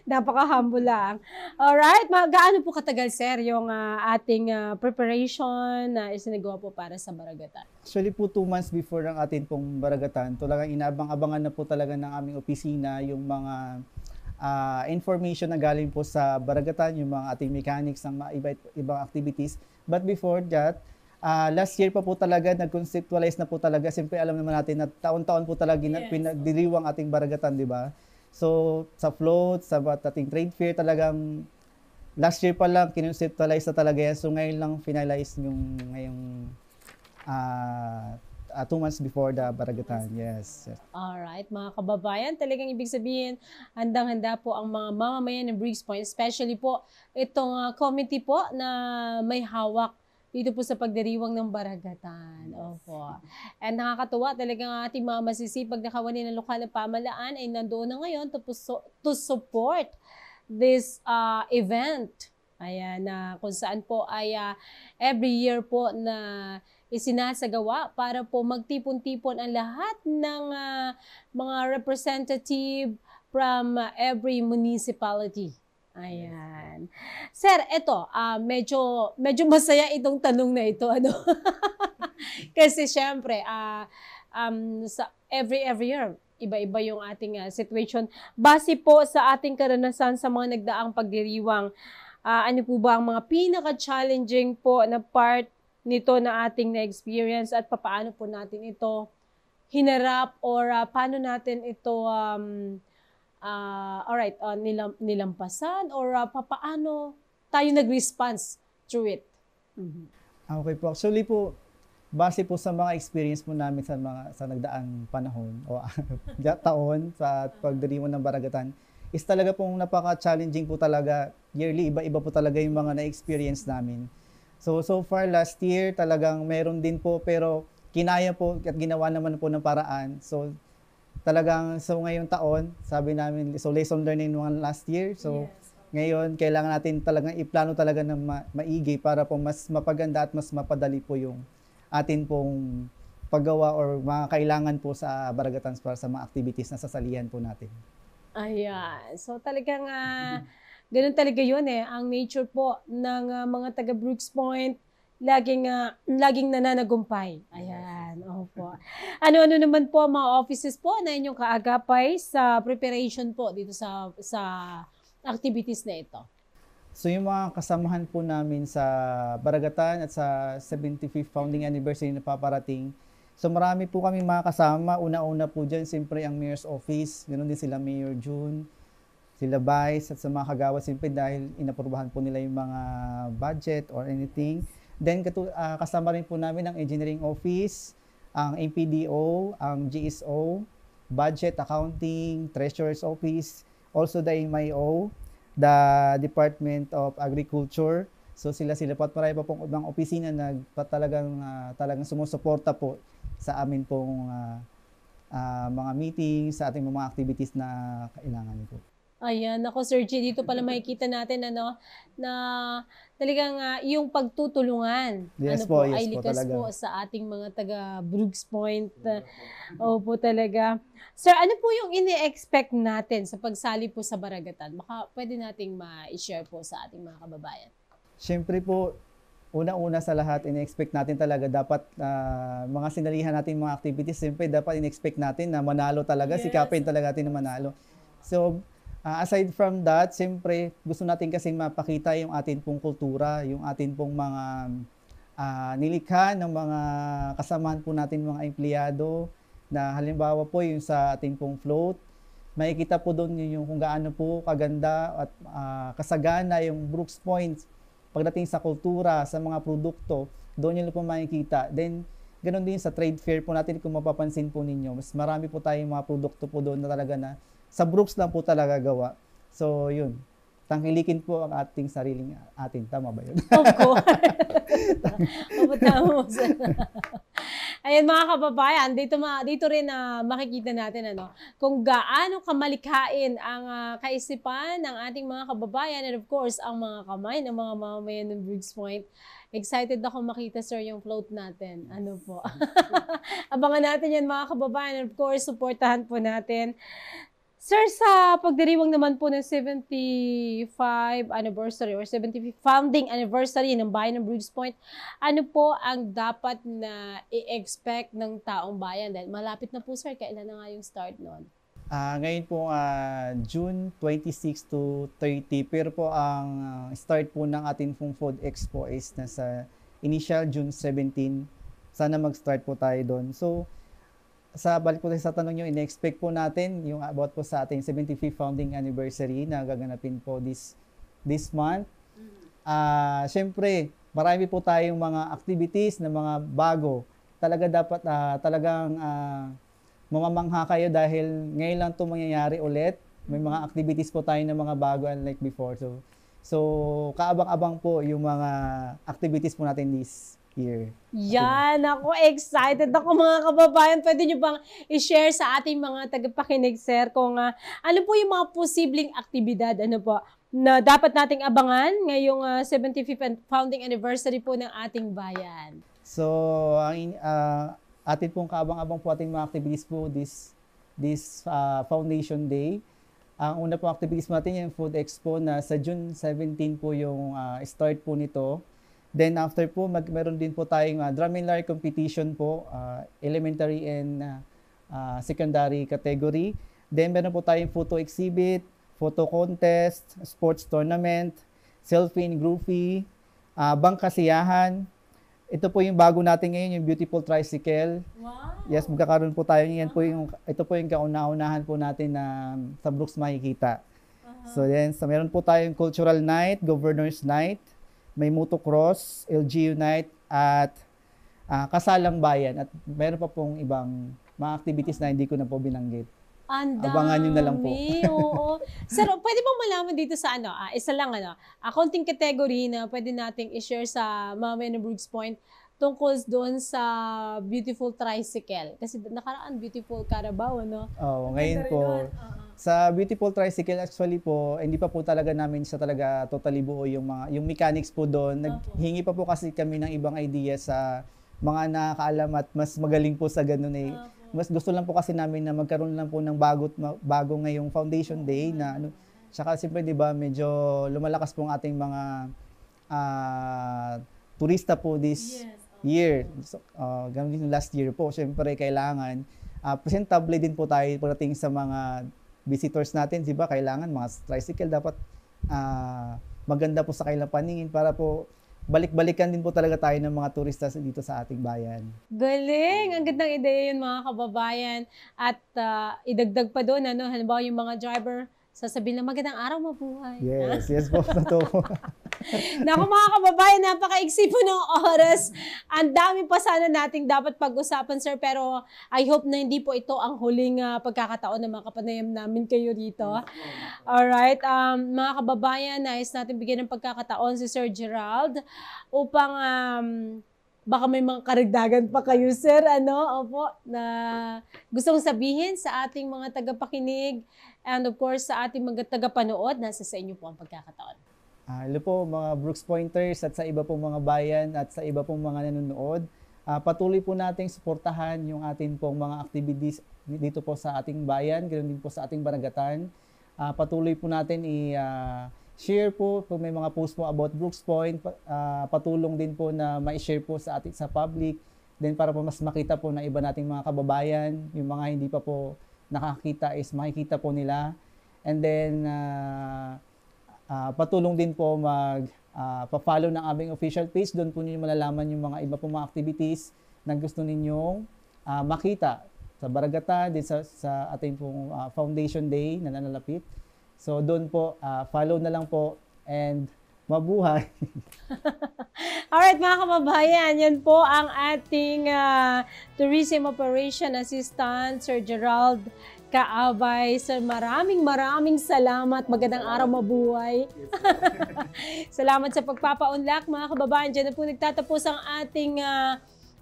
Napaka-humble lang. Alright, gaano po katagal, sir, yung ating preparation na isinagawa po para sa baragatan? Actually po 2 months before ang atin pong baragatan, talagang inabang-abangan na po talaga ng aming opisina yung mga information na galing po sa baragatan, yung mga ating mechanics ng mga ibang activities. But before that, last year pa po talaga, nag-conceptualize na po talaga. Siyempre alam naman natin na taon-taon po talaga pinagdiriwang ating baragatan, di ba? So, sa float, sa ating trade fair, talagang last year pa lang, kinonceptualize na talaga yan. So, ngayon lang finalize yung ngayong 2 months before the baragatan. Yes. Alright, mga kababayan, talagang ibig sabihin, handang-handa po ang mga mamamayan ng Brooks Point, especially po itong committee po na may hawak dito po sa pagdiriwang ng baragatan. Opo. And nakakatuwa talagang ating mga masisipag na kawani ng lokal na pamalaan ay nandoon na ngayon to support this event. Ayan, na kung saan po ay every year po na isinasagawa para po magtipon-tipon ang lahat ng mga representative from every municipality. Ayan. Sir, eto, medyo masaya itong tanong na ito, ano? Kasi syempre, sa every year, iba-iba yung ating situation. Base po sa ating karanasan sa mga nagdaang pagdiriwang, ano po ba ang mga pinaka-challenging po na part nito na ating na-experience at paano po natin ito hinarap or paano natin ito nilampasan or paano tayo nag-response through it? Okay po. Actually po, base po sa mga experience mo namin sa nagdaang panahon o taon sa pagdiriwang ng baragatan, is talaga pong napaka-challenging po talaga. Yearly, iba-iba po talaga yung mga na-experience namin. So far last year, talagang meron din po, pero kinaya po at ginawa naman po ng paraan. So ngayong taon, sabi namin, so lesson learned in last year. So ngayon, kailangan natin talagang iplano talaga ng maigi para po mas mapaganda at mas mapadali po yung atin pong paggawa or mga kailangan po sa baragatan para sa mga activities na sasalihan po natin. Ayan. So talagang ganun talaga yun eh. Ang nature po ng mga taga Brooks Point, laging nananagumpay. Ayan, opo. Ano-ano naman po ang mga offices po na inyong kaagapay sa preparation po dito sa activities na ito? So yung mga kasamahan po namin sa Baragatan at sa 75th founding anniversary na paparating, so marami po kami mga kasama. Una-una po dyan, siyempre ang Mayor's Office, ganoon din sila Mayor June, sila Vice, at sa mga kagawad, siyempre dahil inaprubahan po nila yung mga budget or anything. Then kasama rin po namin ang Engineering Office, ang MPDO, ang GSO, Budget, Accounting, Treasurer's Office, also the MIO, the Department of Agriculture. So sila po at marami pa pong ibang opisina na talagang sumusuporta po sa amin pong mga meetings, sa ating mga activities na kailangan po. Ayan, ako Sir G, dito pala makikita natin na talagang yung pagtutulungan Yes po, po, yes ay po, likas talaga. po sa ating mga taga Brooks Point. Opo talaga. Sir, ano po yung ini-expect natin sa pagsali po sa Baragatan? Baka pwede nating ma-share po sa ating mga kababayan. Siyempre po, una-una sa lahat, in-expect natin talaga dapat mga sinalihan natin mga activities, siyempre dapat in-expect natin na manalo talaga, sikapin talaga natin na manalo. So, aside from that, siyempre gusto natin kasi mapakita yung atin pong kultura, yung atin pong mga nilikha ng mga kasamahan po natin mga empleyado, na halimbawa po yung sa ating pong float, makikita po doon yung kung gaano po kaganda at kasagana yung Brooks Point pagdating sa kultura, sa mga produkto, doon nyo po makikita. Then, ganoon din sa trade fair po natin, kung mapapansin po ninyo, mas marami po tayong mga produkto po doon na talaga na sa Brooks lang po talaga gawa. So, yun. Tangkilikin po ang ating sariling atin. Tama ba yun? Of course. Opo, tama mo, sir. Ayan mga kababayan, dito rin makikita natin kung gaano kamalikhain ang kaisipan ng ating mga kababayan and of course ang mga kamay ng mga mamamayan ng Brooks Point. Excited ako makita sir yung float natin. Ano po? Abangan natin yan mga kababayan and of course supportahan po natin. Sir, sa pagdiriwang naman po ng 75 anniversary or 75 founding anniversary ng Bayan ng Brooks Point, ano po ang dapat na i-expect ng taong bayan? Dahil malapit na po sir, kailan na nga yung start noon? Ngayon po, June 26 to 30, pero po ang start po ng ating pong Food Expo is nasa initial June 17. Sana mag-start po tayo doon. So, balik po sa tanong nyo, in-expect po natin yung about po sa ating 75th founding anniversary na gaganapin po this month. Siyempre, marami po tayong mga activities na mga bago. Talagang mamamangha kayo dahil ngayon lang ito mangyayari ulit. May mga activities po tayo na mga bago unlike before. So kaabang-abang po yung mga activities po natin this year. Yan, ako excited ako mga kababayan. Pwede nyo bang i-share sa ating mga tagapakinig, sir, kung ano po yung mga posibleng aktibidad, na dapat nating abangan ngayong 75th founding anniversary po ng ating bayan? So, ang atin pong kaabang-abang po ating mga activities po this Foundation Day. Ang una po activities natin yung Food Expo na sa June 17 po yung start po nito. Then after po, meron din po tayong drum and lyre competition po, elementary and secondary category. Then meron po tayong photo exhibit, photo contest, sports tournament, selfie and groupie, bangkasiyahan. Ito po yung bago natin ngayon, yung Beautiful Tricycle. Wow! Yes, magkakaroon po tayo. Ito po yung kauna-unahan po natin na sa Brooks makikita. So meron po tayong Cultural Night, Governor's Night, may motocross, LGU Night, at Kasalang Bayan. At meron pa pong ibang mga activities na hindi ko na po binanggit. Abangan nyo na lang po. Oo. Sir, pwede bang malaman dito sa isa lang accounting category na pwede nating i-share sa mamamayan ng Brooks Point tungkol doon sa Beautiful Tricycle. Kasi nakaraan Beautiful Carabao, Ngayon po. Sa Beautiful Tricycle, actually po, hindi pa po talaga namin siya talaga totally buo yung mechanics po doon. Naghingi pa po kasi kami ng ibang idea sa mga nakakaalam at mas magaling po sa ganun eh. Mas gusto lang po kasi namin na magkaroon lang po ng bago ngayong Foundation Day na Tsaka siyempre 'di ba, medyo lumalakas po ang ating mga turista po this year. So, ganun din last year po. Siyempre, kailangan presentable din po tayo pagdating sa mga visitors natin. Diba? Kailangan mga tricycle dapat maganda po sa kanilang paningin para po balik-balikan din po talaga tayo ng mga turista dito sa ating bayan. Galing! Ang gandang ideya yun, mga kababayan. At idagdag pa doon, halimbawa yung mga driver, sasabihin na magandang araw, mabuhay. Yes po, totoo. Naku mga kababayan, napaka-iksi po ng oras. Ang dami pa sana nating dapat pag-usapan, sir. Pero I hope na hindi po ito ang huling pagkakataon na makapanayam namin kayo dito. Alright, mga kababayan, nais natin bigyan ng pagkakataon si Sir Gerald upang baka may mga karagdagan pa kayo, sir, opo, na gustong sabihin sa ating mga tagapakinig and of course sa ating mga tagapanood. Nasa sa inyo po ang pagkakataon. Hello po mga Brooks Pointers at sa iba pong mga bayan at sa iba pong mga nanonood. Patuloy po nating suportahan yung ating pong mga activities dito po sa ating bayan, ganoon din po sa ating barangatan. Patuloy po natin i-share po kung may mga post po about Brooks Point, patulong din po na ma-share po sa public, then para po mas makita po na iba nating mga kababayan, yung mga hindi pa po nakakita is makikita po nila. And then patulong din po pa-follow ng aming official page. Doon po ninyo malalaman yung mga iba pong mga activities na gusto ninyong makita sa barangatan, din sa ating pong Foundation Day na nanalapit. So doon po, follow na lang po and mabuhay. Alright mga kababayan, yan po ang ating Tourism Operation Assistant, Sir Gerald Kaabay. Sir, maraming salamat. Magandang araw, mabuhay. Salamat sa pagpapaunlak, mga kababayan. Diyan na po nagtatapos ang ating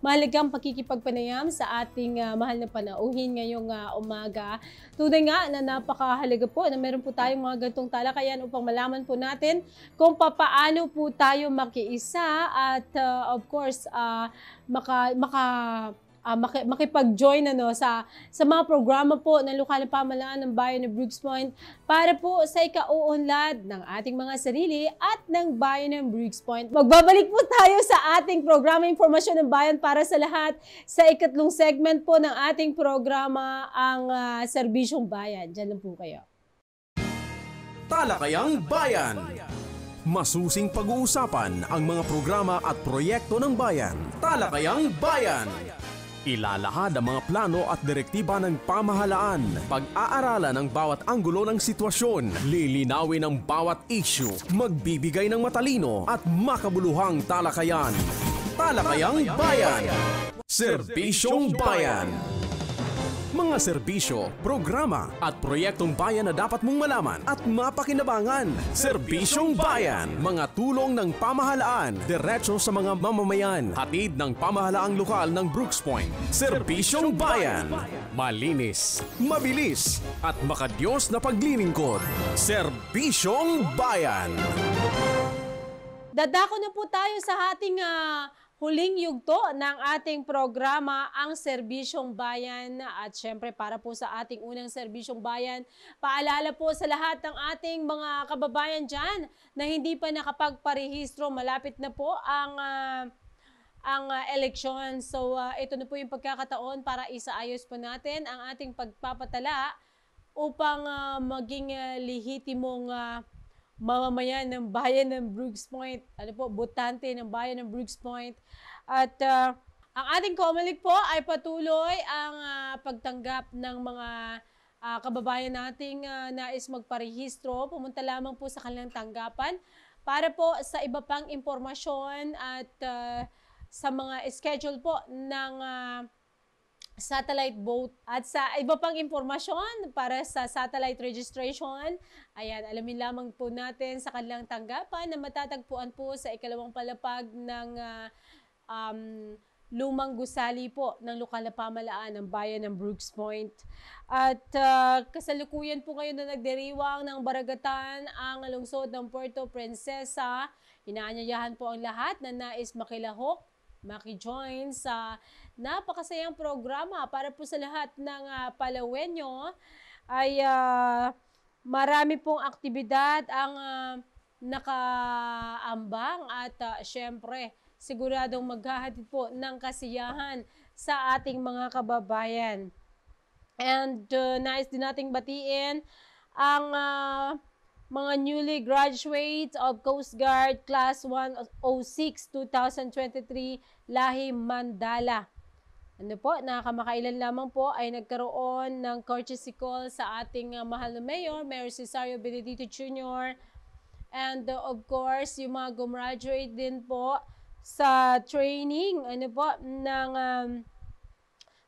mahalagang pakikipagpanayam sa ating mahal na panauhin ngayong umaga. Tunay nga na napakahalaga po na meron po tayong mga gantong talakayan upang malaman po natin kung papaano po tayo makiisa at of course makipag-join sa mga programa po ng lokal na pamahalaan ng bayan ng Brooks Point para po sa ikauunlad ng ating mga sarili at ng bayan ng Brooks Point. Magbabalik po tayo sa ating programa Informasyon ng Bayan para sa lahat sa ikatlong segment po ng ating programa, ang Serbisyong Bayan. Diyan lang po kayo. Talakayang Bayan. Masusing pag-uusapan ang mga programa at proyekto ng bayan. Talakayang Bayan. Ilalahad ang mga plano at direktiba ng pamahalaan. Pag-aaralan ang bawat anggulo ng sitwasyon. Lilinawin ang bawat issue. Magbibigay ng matalino at makabuluhang talakayan. Talakayang Bayan. Serbisyong Bayan. Mga serbisyo, programa at proyektong bayan na dapat mong malaman at mapakinabangan. Serbisyong Bayan. Mga tulong ng pamahalaan, diretso sa mga mamamayan. Hatid ng pamahalaang lokal ng Brooks Point. Serbisyong Bayan. Malinis, mabilis at makadiyos na paglilingkod. Serbisyong Bayan. Dadako na po tayo sa ating huling yugto ng ating programa, ang Serbisyong Bayan. At syempre para po sa ating unang Serbisyong Bayan, paalala po sa lahat ng ating mga kababayan dyan na hindi pa nakapagparehistro, malapit na po ang eleksyon. So ito na po yung pagkakataon para isaayos po natin ang ating pagpapatala upang maging lehitimong mamamayan ng bayan ng Brooks Point, botante ng bayan ng Brooks Point. At ang ating COMELEC po ay patuloy ang pagtanggap ng mga kababayan nating nais magparehistro. Pumunta lamang po sa kanilang tanggapan para po sa iba pang impormasyon at sa mga schedule po ng satellite boat at sa iba pang impormasyon para sa satellite registration. Ayan, alamin lamang po natin sa kanilang tanggapan na matatagpuan po sa ikalawang palapag ng lumang gusali po ng lokal na pamahalaan ng bayan ng Brooks Point. At kasalukuyan po ngayon na nagdiriwang ng barangatan ang lungsod ng Puerto Princesa. Inaanyayahan po ang lahat na nais makilahok, maki-join sa napakasayang programa para po sa lahat ng Palawenyo. Ay marami pong aktibidad ang nakaambang at syempre siguradong maghahatid po ng kasiyahan sa ating mga kababayan. And nais din nating batiin ang mga newly graduates of Coast Guard Class 106 2023 Lahi Mandala. Ano po, nakamakailan lamang po ay nagkaroon ng courtesy call sa ating mahal na Mayor Cesario Benedito Jr. And of course, yung mga gumraduate din po sa training,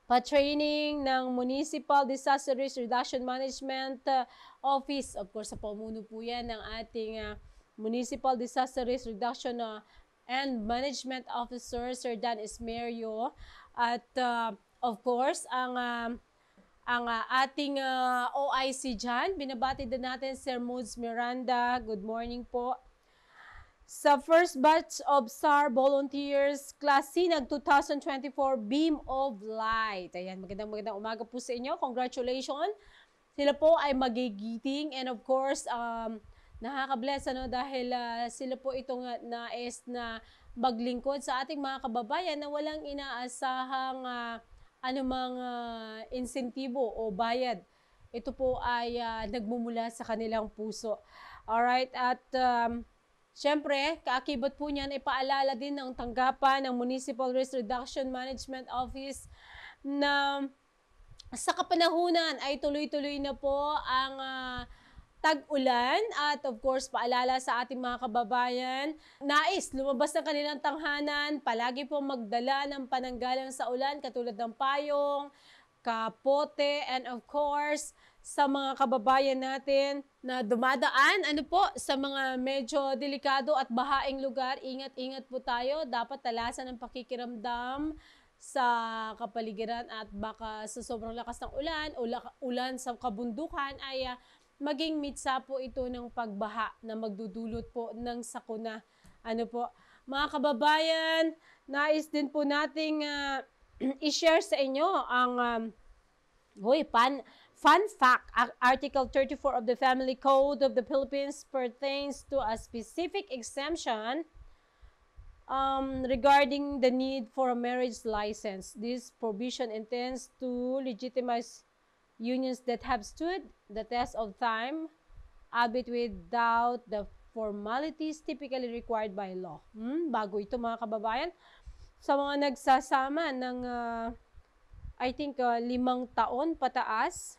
pa-training ng Municipal Disaster Risk Reduction Management Office. Of course, sa pamuno po yan ng ating Municipal Disaster Risk Reduction and Management Officer, Sir Dan Esmerio. At of course, ang ating OIC dyan, binabati din natin Sir Moods Miranda. Good morning po. Sa first batch of SAR volunteers, Class Sinag 2024 Beam of Light. Ayan, magandang umaga po sa inyo. Congratulations. Sila po ay magigiting and of course, nakaka-bless dahil sila po itong nais na maglingkod sa ating mga kababayan na walang inaasahang anumang insentibo o bayad. Ito po ay nagmumula sa kanilang puso. Alright, at siyempre, kaakibat po niyan, ipaalala din ng tanggapan ng Municipal Risk Reduction Management Office na sa kapanahunan ay tuloy-tuloy na po ang tag-ulan at of course paalala sa ating mga kababayan. Nais lumabas ng kanilang tanghanan, palagi po magdala ng pananggalang sa ulan katulad ng payong, kapote, and of course sa mga kababayan natin na dumadaan sa mga medyo delikado at bahaing lugar, ingat-ingat po tayo. Dapat talasan ang pakikiramdam sa kapaligiran at baka sa sobrang lakas ng ulan o ulan sa kabundukan ay maging mitsa po ito ng pagbaha na magdudulot po ng sakuna. Mga kababayan, nais din po nating i-share sa inyo ang fun fact. Article 34 of the Family Code of the Philippines pertains to a specific exemption regarding the need for a marriage license. This provision intends to legitimize unions that have stood the test of time, albeit without the formalities typically required by law. Bago ito mga kababayan. Sa mga nagsasama ng, 5 taon pataas,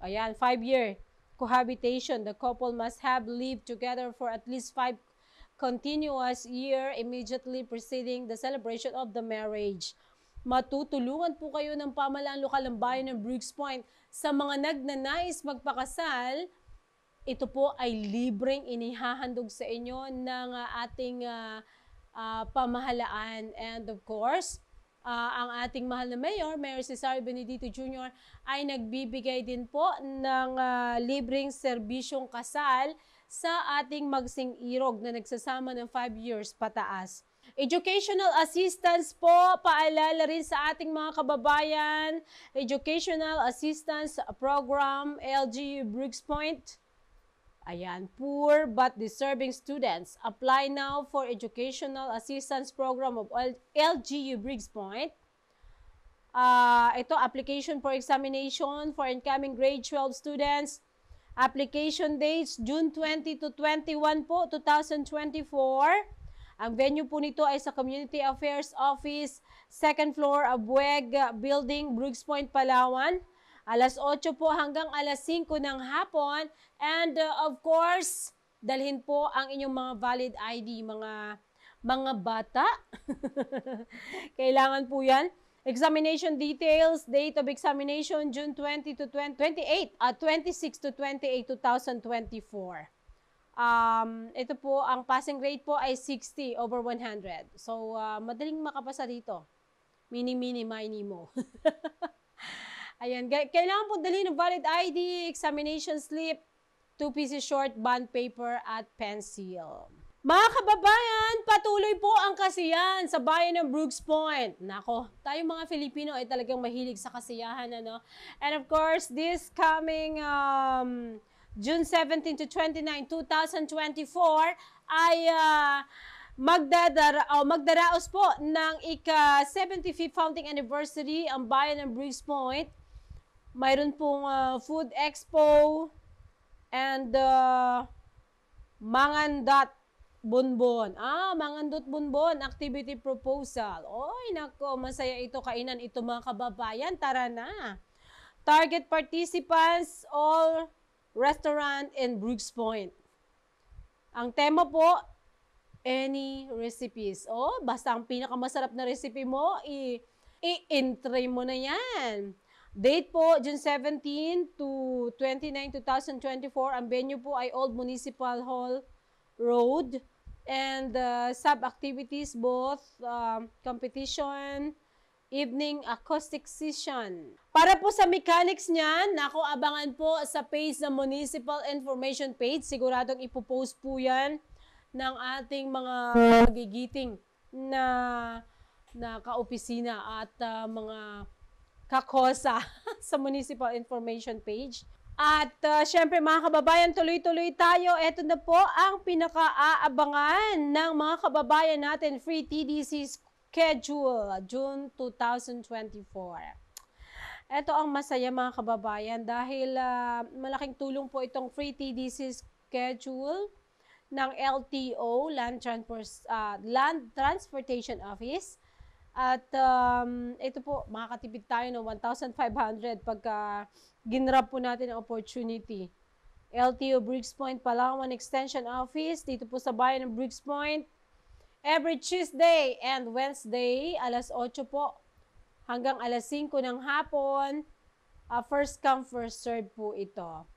5-year cohabitation, the couple must have lived together for at least 5 continuous years immediately preceding the celebration of the marriage. Matutulungan po kayo ng pamahalaan lokal ng bayan ng Brooks Point sa mga nagnanais magpakasal. Ito po ay libreng inihahandog sa inyo ng ating pamahalaan. And of course, ang ating mahal na Mayor Cesario Benedito Jr. ay nagbibigay din po ng libreng serbisyong kasal sa ating magsing-irog na nagsasama ng 5 years pataas. Educational assistance po, paalala rin sa ating mga kababayan. Educational Assistance Program, LGU Brooks Point. Ayan, poor but deserving students apply now for Educational Assistance Program of LGU Brooks Point. Ito, application for examination for incoming grade 12 students. Application dates June 20 to 21 po, 2024. Ang venue po nito ay sa Community Affairs Office, 2nd floor of WEG Building, Brooks Point, Palawan. Alas 8 po hanggang alas 5 ng hapon. And of course, dalhin po ang inyong mga valid ID, mga bata. Kailangan po yan. Examination details, date of examination, June 20 to 26 to 28, 2024. Ito po, ang passing rate po ay 60 over 100. So, madaling makapasa dito. Mini, mo. Ayan, kailangan po dalhin ng valid ID, examination slip, 2 pieces short bond paper at pencil. Mga kababayan, patuloy po ang kasiyahan sa bayan ng Brooks Point. Nako, tayo mga Filipino ay talagang mahilig sa kasiyahan, And of course, this coming June 17 to 29, 2024 ay magdaraos po ng ika-75th founding anniversary ang Bayan ng Briggs Point. Mayroon pong food expo and Mangandot Bunbon. Mangandot Bunbon activity proposal. Oy, nako, masaya ito, kainan ito mga kababayan. Tara na. Target participants, all restaurant in Briggs Point. Ang tema po, any recipes. Basta ang pinakamasarap na recipe mo, i-entry mo na yan. Date po, June 17 to 29, 2024. Ang venue po ay Old Municipal Hall Road. And sub-activities, both competition, evening acoustic session. Para po sa mechanics niyan, naku, abangan po sa page ng Municipal Information page. Siguradong ipopost po yan ng ating mga magigiting na kaopisina at mga kakosa sa Municipal Information page. At syempre mga kababayan, tuloy-tuloy tayo. Ito na po ang pinaka-aabangan ng mga kababayan natin, free TDC schedule, June 2024. Ito ang masaya mga kababayan dahil malaking tulong po itong free TDC schedule ng LTO, Land Transportation Office. At ito po, makakatipid tayo ng 1,500 pagka ginrab po natin ang opportunity. LTO Briggs Point, Palawan Extension Office, dito po sa bayan ng Briggs Point. Every Tuesday and Wednesday, alas 8 po hanggang alas 5 ng hapon. First come, first serve po ito.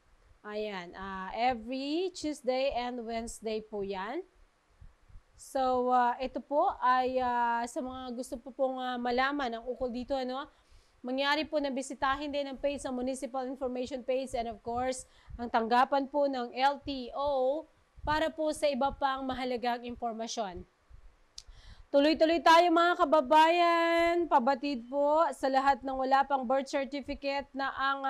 Ayan, every Tuesday and Wednesday po yan. So, ito po ay sa mga gusto po pong malaman ang ukol dito, mangyari po na bisitahin din ang page ng Municipal Information page and of course, ang tanggapan po ng LTO para po sa iba pang mahalagang impormasyon. Tuloy-tuloy tayo mga kababayan. Pabatid po sa lahat ng wala pang birth certificate na ang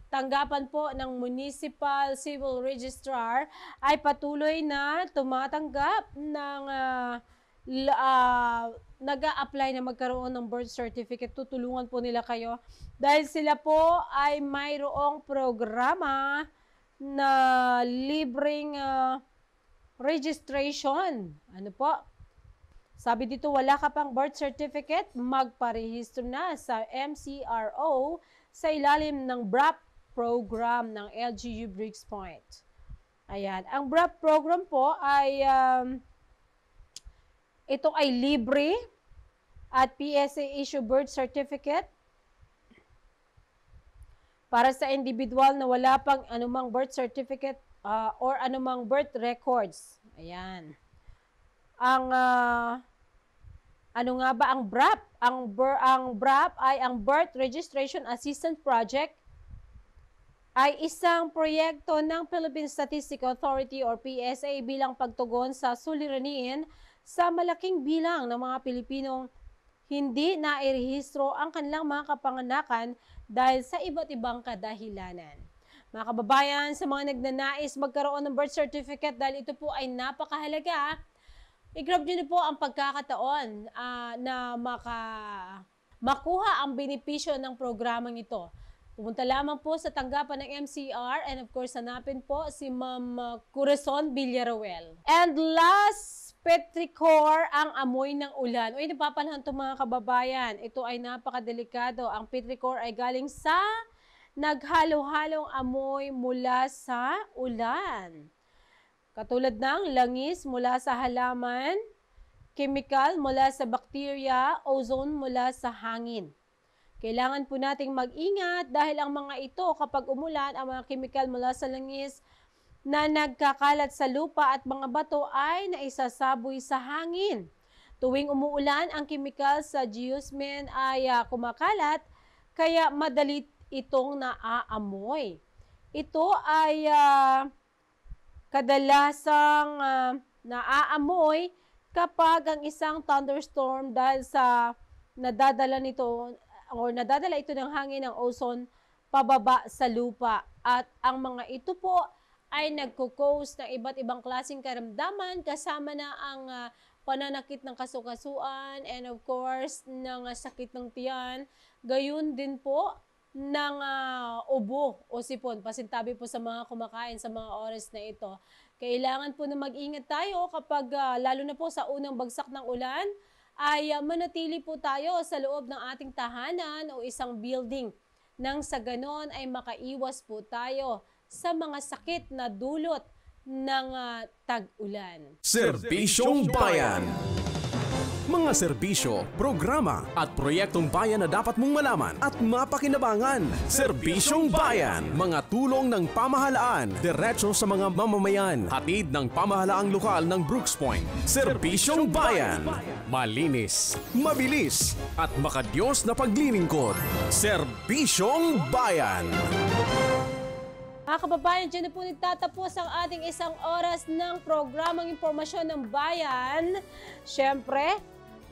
tanggapan po ng Municipal Civil Registrar ay patuloy na tumatanggap ng nag-a-apply na magkaroon ng birth certificate. Tutulungan po nila kayo dahil sila po ay mayroong programa na libreng registration. Ano po? Sabi dito, wala ka pang birth certificate, magparehistro na sa MCRO sa ilalim ng BRAP program ng LGU Briggs Point. Ayan. Ang BRAP program po ay ito ay libre at PSA issue birth certificate para sa individual na wala pang anumang birth certificate or anumang birth records. Ayan. Ang ano nga ba ang BRAP? Ang BRAP ay ang Birth Registration Assistance Project ay isang proyekto ng Philippine Statistical Authority or PSA bilang pagtugon sa suliranin sa malaking bilang ng mga Pilipinong hindi nairehistro ang kanilang mga kapanganakan dahil sa iba't ibang kadahilanan. Mga kababayan, sa mga nagnanais magkaroon ng birth certificate dahil ito po ay napakahalaga, i-grab nyo na po ang pagkakataon na makuha ang benepisyo ng programang ito. Pumunta lamang po sa tanggapan ng MCR and of course, hanapin po si Ma'am Corazon Villaruel. And last, petrichor ang amoy ng ulan. Uy, napapanahon ito mga kababayan. Ito ay napakadelikado. Ang petrichor ay galing sa naghalo-halong amoy mula sa ulan. Katulad ng langis mula sa halaman, chemical mula sa bakterya, ozone mula sa hangin. Kailangan po nating mag-ingat dahil ang mga ito kapag umulan, ang mga chemical mula sa langis na nagkakalat sa lupa at mga bato ay naisasaboy sa hangin. Tuwing umuulan, ang chemical sa geosmin ay kumakalat kaya madali itong naaamoy. Ito ay kadalasang naaamoy kapag ang isang thunderstorm dahil sa nadadala ito ng hangin ng ozone pababa sa lupa. At ang mga ito po ay nagko-cause ng iba't ibang klaseng karamdaman kasama na ang pananakit ng kasukasuan, and of course, ng sakit ng tiyan. Gayon din po ng ubo o sipon. Pasintabi po sa mga kumakain sa mga oras na ito. Kailangan po na mag-ingat tayo kapag lalo na po sa unang bagsak ng ulan, ay manatili po tayo sa loob ng ating tahanan o isang building. Nang sa ganon ay makaiwas po tayo sa mga sakit na dulot ng tag-ulan. Serbisyong Bayan. Mga serbisyo, programa at proyektong bayan na dapat mong malaman at mapakinabangan. Serbisyong Bayan. Mga tulong ng pamahalaan, diretso sa mga mamamayan. Hatid ng pamahalaang lokal ng Brooks Point. Serbisyong Bayan. Malinis, mabilis at makadiyos na paglilingkod. Serbisyong Bayan. Mga kababayan, dyan na po nagtatapos ang ating isang oras ng programang Impormasyon ng Bayan. Siyempre,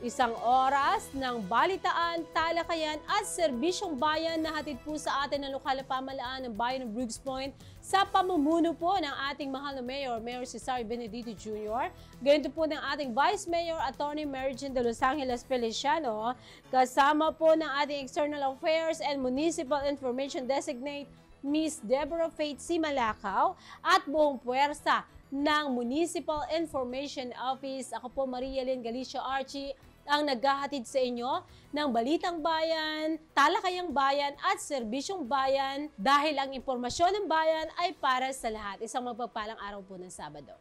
isang oras ng balitaan, talakayan at serbisyong bayan na hatid po sa atin ng lokal na pamahalaan ng Bayan ng Brooks Point sa pamumuno po ng ating mahal na Mayor, Mayor Cesario Benedito Jr. Ganito po ng ating Vice Mayor, Attorney Mary Jean de Los Angeles Feliciano, kasama po ng ating External Affairs and Municipal Information Designate, Miss Deborah Faith Simalakaw, at buong puwersa ng Municipal Information Office. Ako po, Maria Lynn Galicia Archie, ang naghahatid sa inyo ng Balitang Bayan, Talakayang Bayan at Serbisyong Bayan dahil ang impormasyon ng bayan ay para sa lahat. Isang magpagpalang araw po ng Sabado.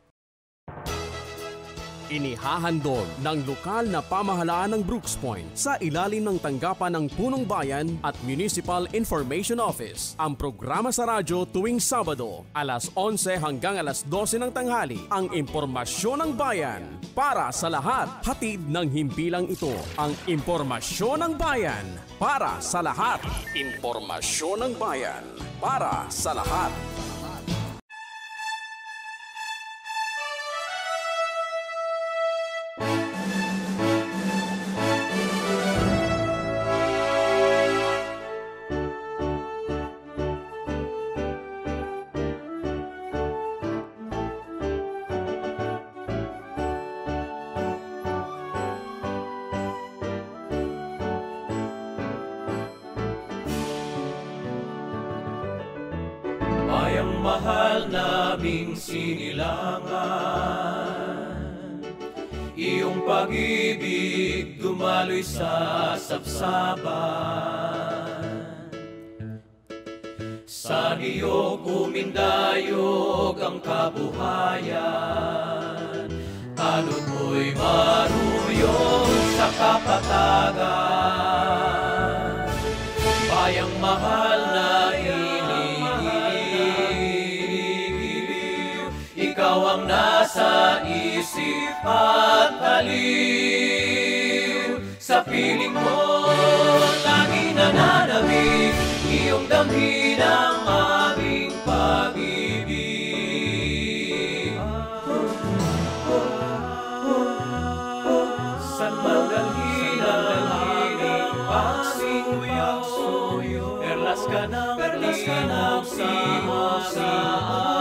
Inihahandog ng lokal na pamahalaan ng Brooks Point sa ilalim ng tanggapan ng Punong Bayan at Municipal Information Office. Ang programa sa radyo tuwing Sabado, alas 11 hanggang alas 12 ng tanghali. Ang impormasyon ng bayan para sa lahat. Hatid ng himpilang ito, ang impormasyon ng bayan para sa lahat. Impormasyon ng bayan para sa lahat. Bayang mahal naming sinilangan, iyong pag-ibig dumaloy sa sapsaban. Sa iyo kumindayog ang kabuhayan, tanod mo'y maruyong sa kapatagan. Bayang mahal na ikaw ang nasa isip at aliw. Sa piling mo, lagi nananabik, iyong damhin ang aming pag-ibig. San man dalhin ang aming pagsingwaw, perlas ka ng linaw sa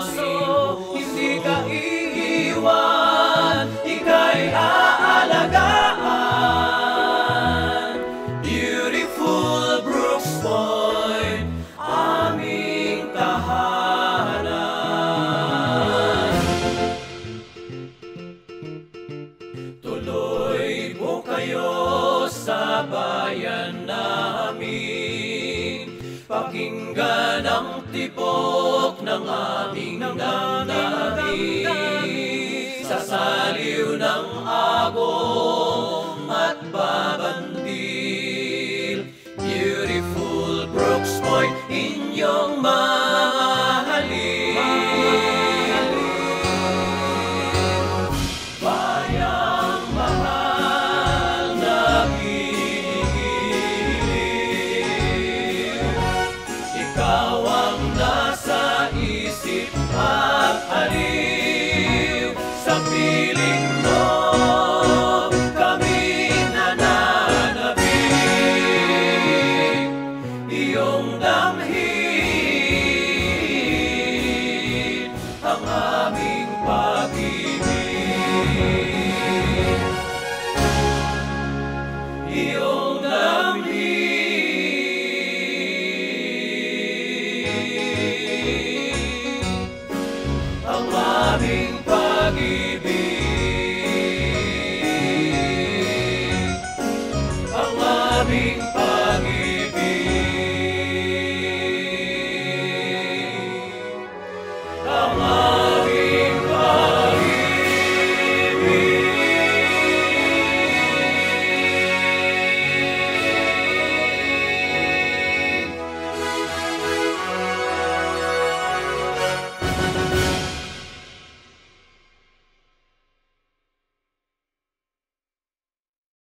amin. Hindi ka iiwan, ika'y aalagaan. Beautiful Brooks Point, aming tahanan. Tuloy po kayo sa bayan namin, pakinggan ang tibok ng aming damdamin. Sa saliw ng agong at babandil, beautiful Brooks Point, inyong mahalin. Bayang mahal na giliw, ikaw ang nasa isip at halin.